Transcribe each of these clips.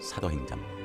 사도행전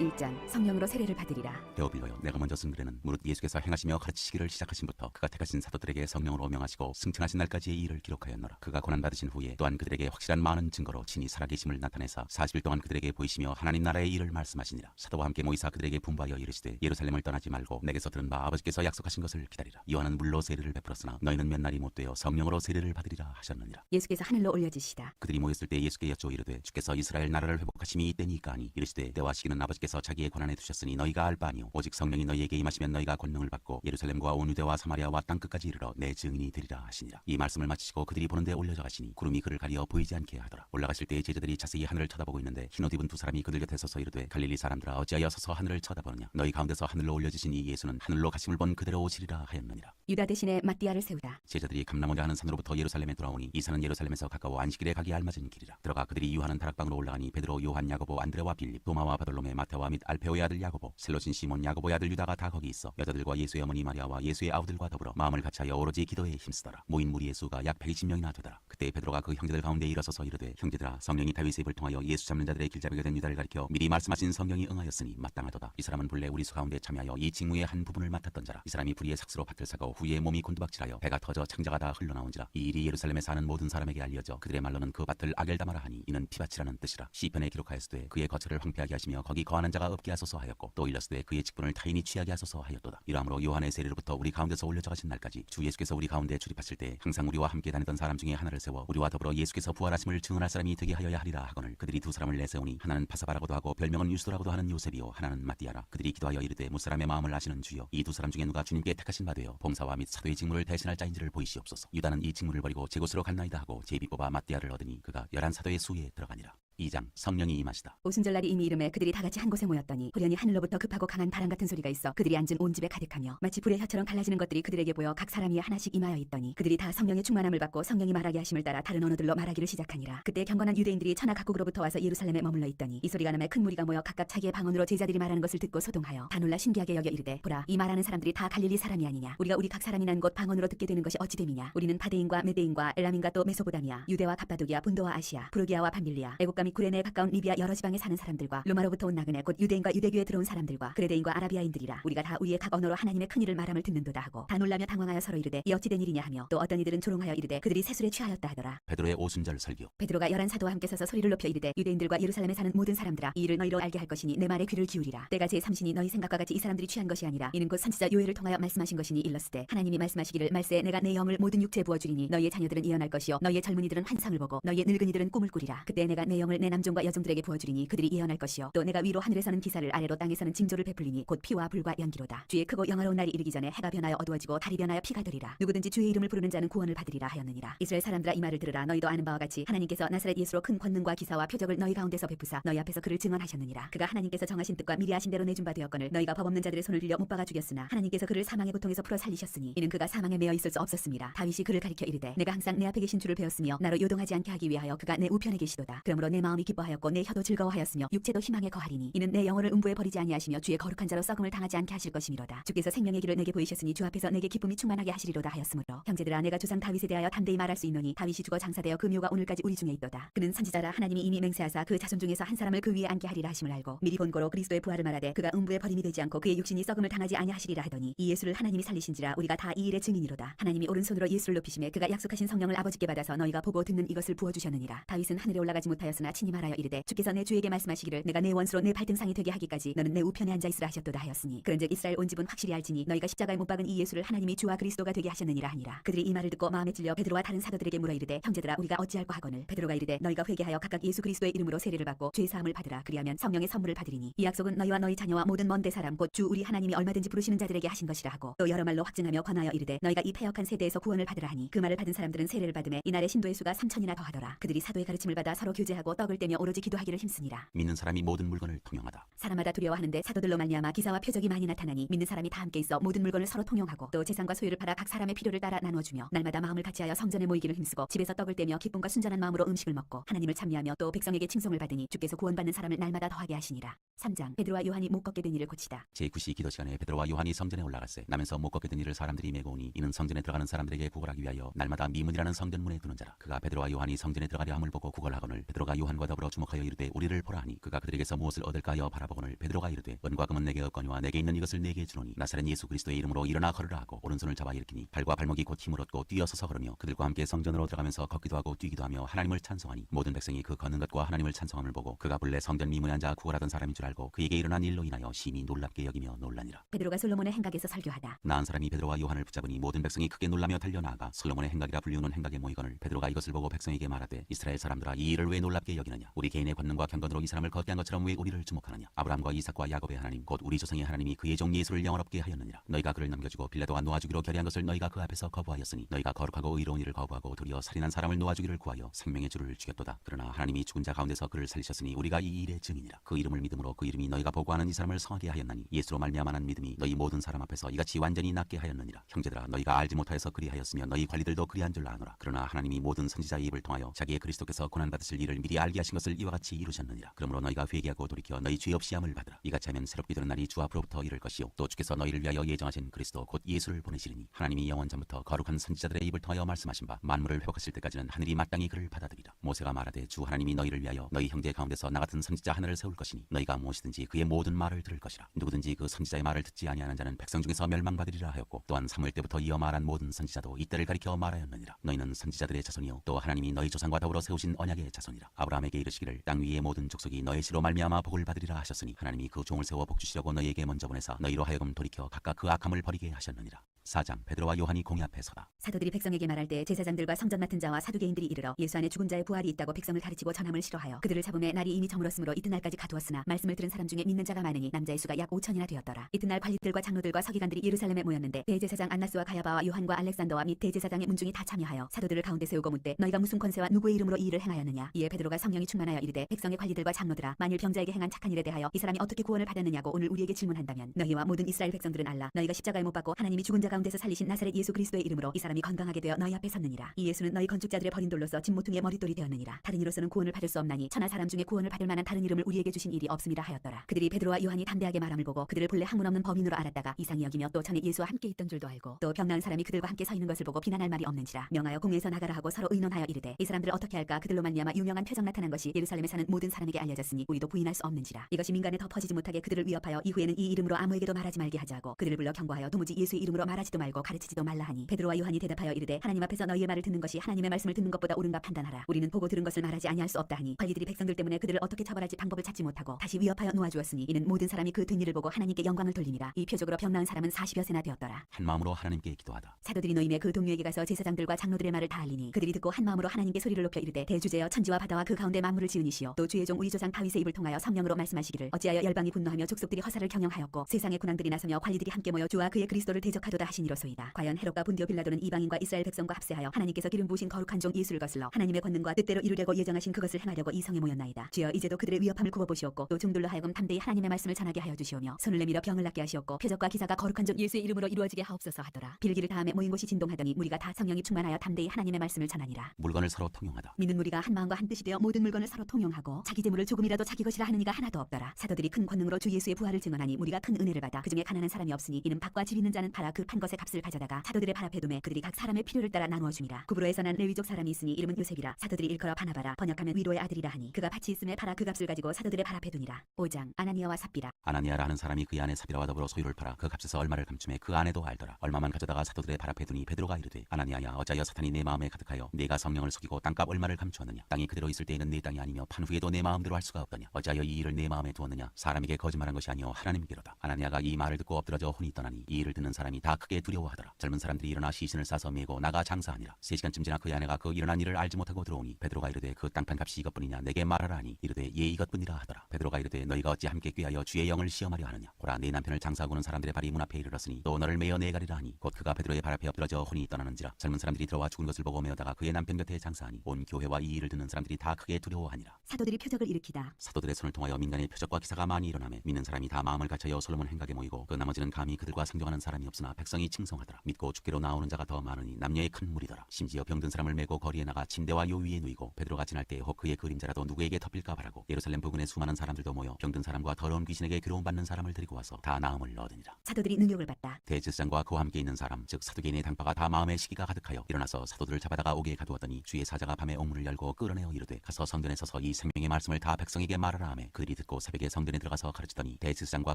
1장 성령으로 세례를 받으리라. 데오빌로여, 내가 먼저 쓴 글에는 무릇 예수께서 행하시며 가르치시기를 시작하신부터 그가 택하신 사도들에게 성령으로 명하시고 승천하신 날까지의 일을 기록하였노라. 그가 고난받으신 후에 또한 그들에게 확실한 많은 증거로 친히 살아계심을 나타내사 40일 동안 그들에게 보이시며 하나님 나라의 일을 말씀하시니라. 사도와 함께 모이사 그들에게 분부하여 이르시되 예루살렘을 떠나지 말고 내게서 들은 바 아버지께서 약속하신 것을 기다리라. 요한은 물로 세례를 베풀었으나 너희는 몇 날이 못되어 성령으로 세례를 받으리라 하셨느니라. 예수께서 하늘로 올려지시다. 그들이 모였을 때 예수께 여쭈어 이르되 주께서 이스라엘 나라를 회복하심이 이때니까 하니 이르시되 때와 시기는 아버지께서 자기의 권한에 두셨으니 너희가 알 바 아니요 오직 성령이 너희에게 임하시면 너희가 권능을 받고 예루살렘과 온 유대와 사마리아와 땅끝까지 이르러 내 증인이 되리라 하시니라. 이 말씀을 마치시고 그들이 보는데 올려져 가시니 구름이 그를 가리어 보이지 않게 하더라. 올라가실 때에 제자들이 자세히 하늘을 쳐다보고 있는데 흰 옷 입은 두 사람이 그들 곁에 서서 이르되 갈릴리 사람들아 어찌하여 서서 하늘을 쳐다보느냐. 너희 가운데서 하늘로 올려지신 이 예수는 하늘로 가심을 본 그대로 오시리라 하였느니라. 유다 대신에 마띠아를 세우다. 제자들이 감람오냐 하는 산으로부터 예루살렘에 돌아오니 이 산은 예루살렘에서 가까워 안식일에 가기 알맞은 길이라. 들어가 그들이 유하는 다락방으로 올라가니 베드로, 요한, 야고보, 안드레와 빌립, 도마와 바돌로메, 마테와 및 알페오의 아들 야고보, 셀로신 시몬, 야고보의 아들 유다가 다 거기 있어 여자들과 예수의 어머니 마리아와 예수의 아우들과 더불어 마음을 같이하여 오로지 기도에 힘쓰더라. 모인 무리의 수가 약 120명이나 되더라. 그때 베드로가 그 형제들 가운데 일어서서 이르되 형제들아, 성령이 다윗의 입을 통하여 예수 잡는 자들의 길잡이가 된 유다를 가리켜 미리 말씀하신 성령이 응하였으니 마땅하도다. 이 사람은 본래 우리 수 가운데 참여하여 이 직무의 한 부분을 맡았던 자라. 이 사람이 불의의 삭스로 밭을 사고 후에 몸이 곤두박질하여 배가 터져 창자가 다 흘러나온지라. 이 일이 예루살렘에 사는 모든 사람에게 알려져 그들의 말로는 그 밭을 아겔다마라 하니 이는 피밭이라는 뜻이라. 시편에 기록하였으되 그의 거처를 황폐하게 하시며 거기 거하는 자가 없게 하소서 하였고 또 일렀으되 그의 직분을 타인이 취하게 하소서 하였도다. 이러므로 요한의 세례로부터 우리 가운데서 올려져 가신 날까지 주 예수께서 우리 가운데 출입하실 때 항상 우리와 함께 다니던 사람 중에 하나를 세워 우리와 더불어 예수께서 부활하심을 증언할 사람이 되게 하여야 하리라 하거늘 그들이 두 사람을 내세우니 하나는 바사바라고도 하고 별명은 유스도라고도 하는 요셉이요 하나는 마띠아라. 그들이 기도하여 이르되 무사람의 마음을 아시는 주여, 이 두 사람 중에 누가 주님께 택하신 바 되어 봉사와 및 사도의 직무를 대신할 자인지를 보이시옵소서. 유다는 이 직무를 버리고 제 곳으로 갔나이다 하고 제비 뽑아 마띠아를 얻으니 그가 11사도의 수에 들어가니라. 2장 성령이 임하시다. 오순절날이 이미 이름에 그들이 다 같이 한 곳에 모였더니 호련히 하늘로부터 급하고 강한 바람 같은 소리가 있어 그들이 앉은 온 집에 가득하며 마치 불의 혀처럼 갈라지는 것들이 그들에게 보여 각 사람이 하나씩 임하여 있더니 그들이 다 성령의 충만함을 받고 성령이 말하게 하심을 따라 다른 언어들로 말하기를 시작하니라. 그때 경건한 유대인들이 천하 각국으로부터 와서 예루살렘에 머물러 있더니 이 소리가 남에 큰 무리가 모여 각각 자기의 방언으로 제자들이 말하는 것을 듣고 소동하여 다 놀라 신기하게 여겨 이르되 보라, 이 말하는 사람들이 다 갈릴리 사람이 아니냐. 우리가 우리 각 사람이 난 곳 방언으로 듣게 되는 것이 어찌 됨이냐. 우리는 바데인과 메데인과 엘람인과 또 메소보다미아, 유대와 갑바도기아, 본도와 아시아, 부르기아와 밤빌리아, 애국과 및 구레네에 가까운 리비아 여러 지방에 사는 사람들과 로마로부터 온 나그네 곧 유대인과 유대교에 들어온 사람들과 그레데인과 아라비아인들이라. 우리가 다 우리의 각 언어로 하나님의 큰 일을 말함을 듣는도다 하고 다 놀라며 당황하여 서로 이르되 이 어찌 된 일이냐 하며 또 어떤 이들은 조롱하여 이르되 그들이 새술에 취하였다 하더라. 베드로의 오순절 설교. 베드로가 11사도와 함께 서서 소리를 높여 이르되 유대인들과 예루살렘에 사는 모든 사람들아, 이 일을 너희로 알게 할 것이니 내 말에 귀를 기울이라. 때가 제3신이 너희 생각과 같이 이 사람들이 취한 것이 아니라 이는 곧 선지자 요엘을 통하여 말씀하신 것이니 일렀으되 하나님이 말씀하시기를 말세에 내가 내 영을 모든 육체에 부어주리니 너희의 자녀들은 예언할 것이요 너희의 젊은이들은 환상을 보고 너희의 늙은이들은 꿈을 꾸리라. 그때 내가 내 영을 내 남종과 여종들에게 부어주리니 그들이 예언할 것이요 또 내가 위로 하늘에서는 기사를 아래로 땅에서는 징조를 베풀리니 곧 피와 불과 연기로다. 주의 크고 영화로운 날이 이르기 전에 해가 변하여 어두워지고 달이 변하여 피가 되리라. 누구든지 주의 이름을 부르는 자는 구원을 받으리라 하였느니라. 이스라엘 사람들아, 이 말을 들으라. 너희도 아는 바와 같이 하나님께서 나사렛 예수로 큰 권능과 기사와 표적을 너희 가운데서 베푸사 너희 앞에서 그를 증언하셨느니라. 그가 하나님께서 정하신 뜻과 미리 아신 대로 내준 바 되었거늘 너희가 법 없는 자들의 손을 빌려 못 박아 죽였으나 하나님께서 그를 사망의 고통에서 풀어 살리셨으니 이는 그가 사망에 매여 있을 수 없었습니다. 다윗이 그를 가리켜 이르되 내가 항상 내 앞에 계신 주를 배웠으며 나로 요동하지 않게 하기 위하여 그가 내 우편에 계시도다. 그러므로 내 마음이 기뻐하였고 내 혀도 즐거워하였으며 육체도 희망에 거하리니 이는 내 영혼을 음부에 버리지 아니하시며 주의 거룩한 자로 썩음을 당하지 않게 하실 것이미로다. 주께서 생명의 길을 내게 보이셨으니 주 앞에서 내게 기쁨이 충만하게 하시리로다 하였으므로 형제들아, 내가 조상 다윗에 대하여 담대히 말할 수 있노니 다윗이 죽어 장사되어 그 묘가 오늘까지 우리 중에 있도다. 그는 선지자라. 하나님이 이미 맹세하사 그 자손 중에서 한 사람을 그 위에 앉게 하리라 하심을 알고 미리 본고로 그리스도의 부활을 말하되 그가 음부에 버림이 되지 않고 그의 육신이 썩음을 당하지 아니하시리라 하더니 이 예수를 하나님이 살리신지라. 우리가 다 이 일의 증인이로다. 하나님이 오른손으로 예수를 높이심에 그가 약속하신 성령을 아버지께 받아서 너희가 보고 듣는 이것을 부어주셨느니라. 다윗은 하늘에 올라가지 못하였으나 친히 말하여 이르되 주께서 내 주에게 말씀하시기를 내가 내 원수로 내 발등상이 되게 하기까지 너는 내 우편에 앉아 있으라 하셨도다 하였으니 그런즉 이스라엘 온 집은 확실히 알지니 너희가 십자가에 못 박은 이 예수를 하나님이 주와 그리스도가 되게 하셨느니라 하니라. 그들이 이 말을 듣고 마음에 찔려 베드로와 다른 사도들에게 물어 이르되 형제들아, 우리가 어찌할꼬 하거늘 베드로가 이르되 너희가 회개하여 각각 예수 그리스도의 이름으로 세례를 받고 죄 사함을 받으라. 그리하면 성령의 선물을 받으리니 이 약속은 너희와 너희 자녀와 모든 먼데 사람 곧 주 우리 하나님이 얼마든지 부르시는 자들에게 하신 것이라 하고 또 여러 말로 확증하며 권하여 이르되 너희가 이 패역한 세대에서 구원을 받으라 하니 그 말을 받은 사람들은 세례를 받음에 이날의 신도의 수가 3천이나 더하더라. 그들이 사도의 가르침을 받아 서로 교제하고 떡을 떼며 오로지 기도하기를 힘쓰니라. 믿는 사람이 모든 물건을 통용하다. 사람마다 두려워하는데 사도들로 말미암아 기사와 표적이 많이 나타나니 믿는 사람이 다 함께 있어 모든 물건을 서로 통용하고 또 재산과 소유를 팔아 각 사람의 필요를 따라 나누어주며 날마다 마음을 같이하여 성전에 모이기를 힘쓰고 집에서 떡을 떼며 기쁨과 순전한 마음으로 음식을 먹고 하나님을 찬미하며 또 백성에게 칭송을 받으니 주께서 구원받는 사람을 날마다 더하게 하시니라. 3장 베드로와 요한이 못 걷게 된 일을 고치다. 제9시 기도 시간에 베드로와 요한이 성전에 올라갔세. 나면서 못 걷게 된 이를 사람들이 메고 오니 이는 성전에 들어가는 사람들에게 구걸하기 위하여 날마다 미문이라는 성전문에 두는 자라. 그가 베드로와 요한이 성전에 들어가려 함을 보고 구걸하거늘 베드로가 요한과 더불어 주목하여 이르되 우리를 보라 하니 그가 그들에게서 무엇을 얻을까 하여 바라보거늘 베드로가 이르되 은과 금은 내게 없거니와 내게 있는 이것을 내게 주노니 나사렛 예수 그리스도의 이름으로 일어나 걸으라 하고 오른손을 잡아 일으키니 발과 발목이 곧 힘을 얻고 뛰어서서 걸으며 그들과 함께 성전으로 들어가면서 걷기도 하고 뛰기도 하며 하나님을 찬송하니 모든 백성이 그 걷는 것과 하나님을 찬송함을 보고 그가 본래 성전 미문에 앉아 구걸하던 사람인 줄 알고 그에게 일어난 일로 인하여 심히 놀랍게 여기며 놀라니라. 베드로가 솔로몬의 행각에서 설교하다. 나은 사람이 베드로와 요한을 붙잡으니 모든 백성이 크게 놀라며 달려나아가 솔로몬의 행각이라 불리우는 행각에 모이거늘 베드로가 이것을 보고 백성에게 말하되 이스라엘 사람들아 이 일을 왜 놀랍게 여기느냐. 우리 개인의 권능과 경건으로 이 사람을 걷게 한 것처럼 왜 우리를 주목하느냐. 아브라함과 이삭과 야곱의 하나님 곧 우리 조상의 하나님이 그의 종 예수를 영원롭게 하였느니라. 너희가 그를 넘겨주고 빌라도가 놓아주기로 결의한 것을 너희가 그 앞에서 거부하였으니 너희가 거룩하고 의로운 일을 거부하고 도리어 살인한 사람을 놓아주기를 구하여 생명의 주를 죽였도다. 그러나 하나님이 죽은 자 가운데서 그를 살리셨으니 우리가 이 일의 증인이라. 그 이름을 믿음으로 그 이름이 너희가 보고하는 이 사람을 성하게 하였나니 예수로 말미암아난 믿음이 너희 모든 사람 앞에서 이같이 완전히 낫게 하였느니라. 형제들아 너희가 알지 못하여서 그리하였으며 너희 관리들도 그리한 줄 아노라. 그러나 하나님이 모든 선지자의 입을 통하여 자기의 그리스도께서 고난받으실 일을 미리 알게 하신 것을 이와 같이 이루셨느니라. 그러므로 너희가 회개하고 돌이켜 너희 죄 없이 함을 받으라. 이같이 하면 새롭게 되는 날이 주 앞으로부터 이를 것이요 또 주께서 너희를 위하여 예정하신 그리스도 곧 예수를 보내시리니 하나님이 영원 전부터 거룩한 선지자들의 입을 통하여 말씀하신 바 만물을 회복하실 때까지는 하늘이 마땅히 그를 받아들이라. 모세가 말하되 주 하나님이 너희를 위하여 너희 형제 가운데서 나 같은 선지자 하나를 세울 것이니 너희가 무엇이든지 그의 모든 말을 들을 것이라. 누구든지 그 선지자의 말을 듣지 아니하는 자는 백성 중에서 멸망받으리라 하였고 또한 사무엘 때부터 이어 말한 모든 선지자도 이때를 가리켜 말하였느니라. 너희는 선지자들의 자손이요 또 하나님이 너희 조상과 더불어 세우신 언약의 자손이라. 아브라함에게 이르시기를 땅 위의 모든 족속이 너희 씨로 말미암아 복을 받으리라 하셨으니 하나님이 그 종을 세워 복 주시려고 너희에게 먼저 보내사 너희로 하여금 돌이켜 각각 그 악함을 버리게 하셨느니라. 4장 베드로와 요한이 공회 앞에 서다. 사도들이 백성에게 말할 때 제사장들과 성전 맡은 자와 사두개인들이 이르러 예수 안에 죽은 자의 부활이 있다고 백성을 가르치고 전함을 싫어하여 그들을 잡음에 날이 이미 저물었으므로 이튿날까지 가두었으나 말씀을 들은 사람 중에 믿는 자가 많으니 남자의 수가 약 5천이나 되었더라. 이튿날 관리들과 장로들과 서기관들이 예루살렘에 모였는데 대제사장 안나스와 가야바와 요한과 알렉산더와 및 대제사장의 문중이 다 참여하여 사도들을 가운데 세우고 묻되 너희가 무슨 권세와 누구의 이름으로 이 일을 행하였느냐. 이에 베드로가 성령이 충만하여 이르되 백성의 관리들과 장로들아 만일 병자에게 행한 착한 일에 대하여 이 사람이 어떻게 구원을 받았느냐고 오늘 우리에게 질문한다면 너희와 모든 이스라엘 백성들은 알라. 너희가 십자가에 못 박고 하나님이 죽은 자 가운데서 살리신 나사렛 예수 그리스도의 이름으로 이 사람이 건강하게 되어 너희 앞에 섰느니라. 이 예수는 너희 건축자들의 버린 돌로서 진모퉁이의 머릿돌이 되었느니라. 다른 이로서는 구원을 받을 수 없나니 천하 사람 중에 구원을 받을 만한 다른 이름을 우리에게 주신 일이 없음이라 하였더라. 그들이 베드로와 요한이 담대하게 말함을 보고 그들을 본래 학문 없는 범인으로 알았다가 이상히 여기며 또 전에 예수와 함께 있던 줄도 알고 또 병 나은 사람이 그들과 함께 서 있는 것을 보고 비난할 말이 없는지라 명하여 공회에서 나가라 하고 서로 의논하여 이르되 이 사람들을 어떻게 할까. 그들로 말미암아 유명한 표적 나타난 것이 예루살렘에 사는 모든 사람에게 알려졌으니 우리도 부인할 수 없는지라. 이것이 민간에 더 퍼지지 못하게 그들을 위협하여 이후에는 이 이름으로 아무에게도 말하지 말게 하자고 그들을 불러 경고하여 도무지 예수의 이름으로 말하지도 말고 가르치지도 말라 하니 베드로와 요한이 대답하여 이르되 하나님 앞에서 너희의 말을 듣는 것이 하나님의 말씀을 듣는 것보다 옳은가 판단하라. 우리는 보고 들은 것을 말하지 아니할 수 없다 하니 관리들이 백성들 때문에 그들을 어떻게 처벌할지 방법을 찾지 못하고 다시 위협하여 놓아주었으니 이는 모든 사람이 그 된 일을 보고 하나님께 영광을 돌림이라. 이 표적으로 병 나은 사람은 40여 세나 되었더라. 한 마음으로 하나님께 기도하다. 사도들이 노임에 그 동료에게 가서 제사장들과 장로들의 말을 다 알리니 그들이 듣고 한 마음으로 하나님께 소리를 높여 이르되 대주제여 천지와 바다와 그 가운데 만물을 지으니시오 또 주의 종 우리 조상 다윗의 입을 통하여 성령으로 말씀하시기를 어찌하여 열방이 분노하며 족속들이 허사를 경영하였고 세상의 군왕들이 나서며 관리들이 함께 모여 주와 그의 그리스도를 대적하도다 하시니로소이다. 과연 헤롯과 본디오 빌라도는 이방인과 이스라엘 백성과 합세하여 하나님께서 기름 부으신 거룩한 종 예수를 거슬러 하나님의 권능과 뜻대로 이루려고 예정하신 그것을 행하려고 이 성에 모였나이다. 주여 이제도 그들의 위협함을 굽어보시옵고 또 종들로 하여금 담대히 하나님의 말씀을 전하게 하여 주시오며 손을 내밀어 병을 낫게 하시옵고 표적과 기사가 거룩한 종 예수의 이름으로 이루어지게 하옵소서 하더라. 빌기를 다음에 모인 곳이 진동하더니 무리가 다 성령이 충만하여 담대히 하나님의 말씀을 전하니라. 물건을 서로 통용하다. 믿는 무리가 한 마음과 한 뜻이 되어 모든 물건을 서로 통용하고 자기 재물을 조금이라도 자기 것이라 하는 이가 하나도 없더라. 사도들이 큰 권능으로 주 예수의 부활을 증언하니 무리가 큰 은혜를 받아 그중에 가난한 사람이 없으니 이는 밭과 집 있는 자는 팔아 그 판 것의 값을 가져다가 사도들의 발 앞에 두매 그들이 각 사람의 필요를 따라 나누어 줍니다. 구브로에서 난 레위족 사람이 있으니 이름은 요셉이라. 사도들이 일컬어 바나바라 번역하면 위로의 아들이라 하니 그가 밭이 있음에 팔아 그 값을 가지고 사도들의 발 앞에 두니라. 5장 아나니아와 삽비라. 아나니아라 하는 사람이 그의 아내 삽비라와 더불어 소유를 팔아 그 값에서 얼마를 감춤해 그 아내도 알더라. 얼마만 가져다가 사도들의 발 앞에 두니 베드로가 이르되 아나니아야 어찌하여 사탄이 내 마음에 가득하여 내가 성령을 속이고 땅값 얼마를 감추었느냐. 땅이 그대로 있을 때에는 내 땅이 아니며 판 후에도 내 마음대로 할 수가 없더냐. 어찌하여 이 일을 내 마음에 두었느냐. 사람에게 거짓말한 것이 아니오 하나님께로다. 아나니아가 이 말을 듣고 엎드러져 혼이 떠나니 이 일을 듣는 사람이 다 크게 크게 두려워하더라. 젊은 사람들이 일어나 시신을 싸서 메고 나가 장사하니라. 3시간쯤 지나 그의 아내가 그 일어난 일을 알지 못하고 들어오니 베드로가 이르되 그 땅판 값이 이것뿐이냐 내게 말하라 하니 이르되 예 이것뿐이라 하더라. 베드로가 이르되 너희가 어찌 함께 꾀하여 주의 영을 시험하려 하느냐. 보라 내 남편을 장사하고는 사람들의 발이 문 앞에 이르렀으니 또 너를 메어 내가리라 하니 곧 그가 베드로의 발 앞에 엎드러져 혼이 떠나는지라. 젊은 사람들이 들어와 죽은 것을 보고 메어다가 그의 남편 곁에 장사하니 온 교회와 이 일을 듣는 사람들이 다 크게 두려워하니라. 사도들이 표적을 일으키다. 사도들의 손을 통하여 민간의 표적과 기사가 많이 일어나매 믿는 사람이 다 마음을 갖춰여 솔로몬 행각에 모이고 그 나머지는 감히 그들과 상종하는 사람이 없으나 백성이 칭송하더라. 믿고 죽게로 나오는 자가 더 많으니 남녀의 큰 무리더라. 심지어 병든 사람을 메고 거리에 나가 침대와 요 위에 누이고 베드로가 지날 때에 혹 그의 그림자라도 누구에게 덮일까 바라고 예루살렘 부근의 수많은 사람들도 모여 병든 사람과 더러운 귀신에게 괴로움 받는 사람을 데리고 와서 다 나음을 얻으니라. 사도들이 능력을 받다. 대제사장과 그와 함께 있는 사람 즉 사두개인의 당파가 다 마음에 시기가 가득하여 일어나서 사도들을 잡아다가 옥에 가두었더니 주의 사자가 밤에 옥문을 열고 끌어내어 이르되 가서 성전에 서서 이 생명의 말씀을 다 백성에게 말하라 하매 그들이 듣고 새벽에 성전에 들어가서 가르치더니 대제사장과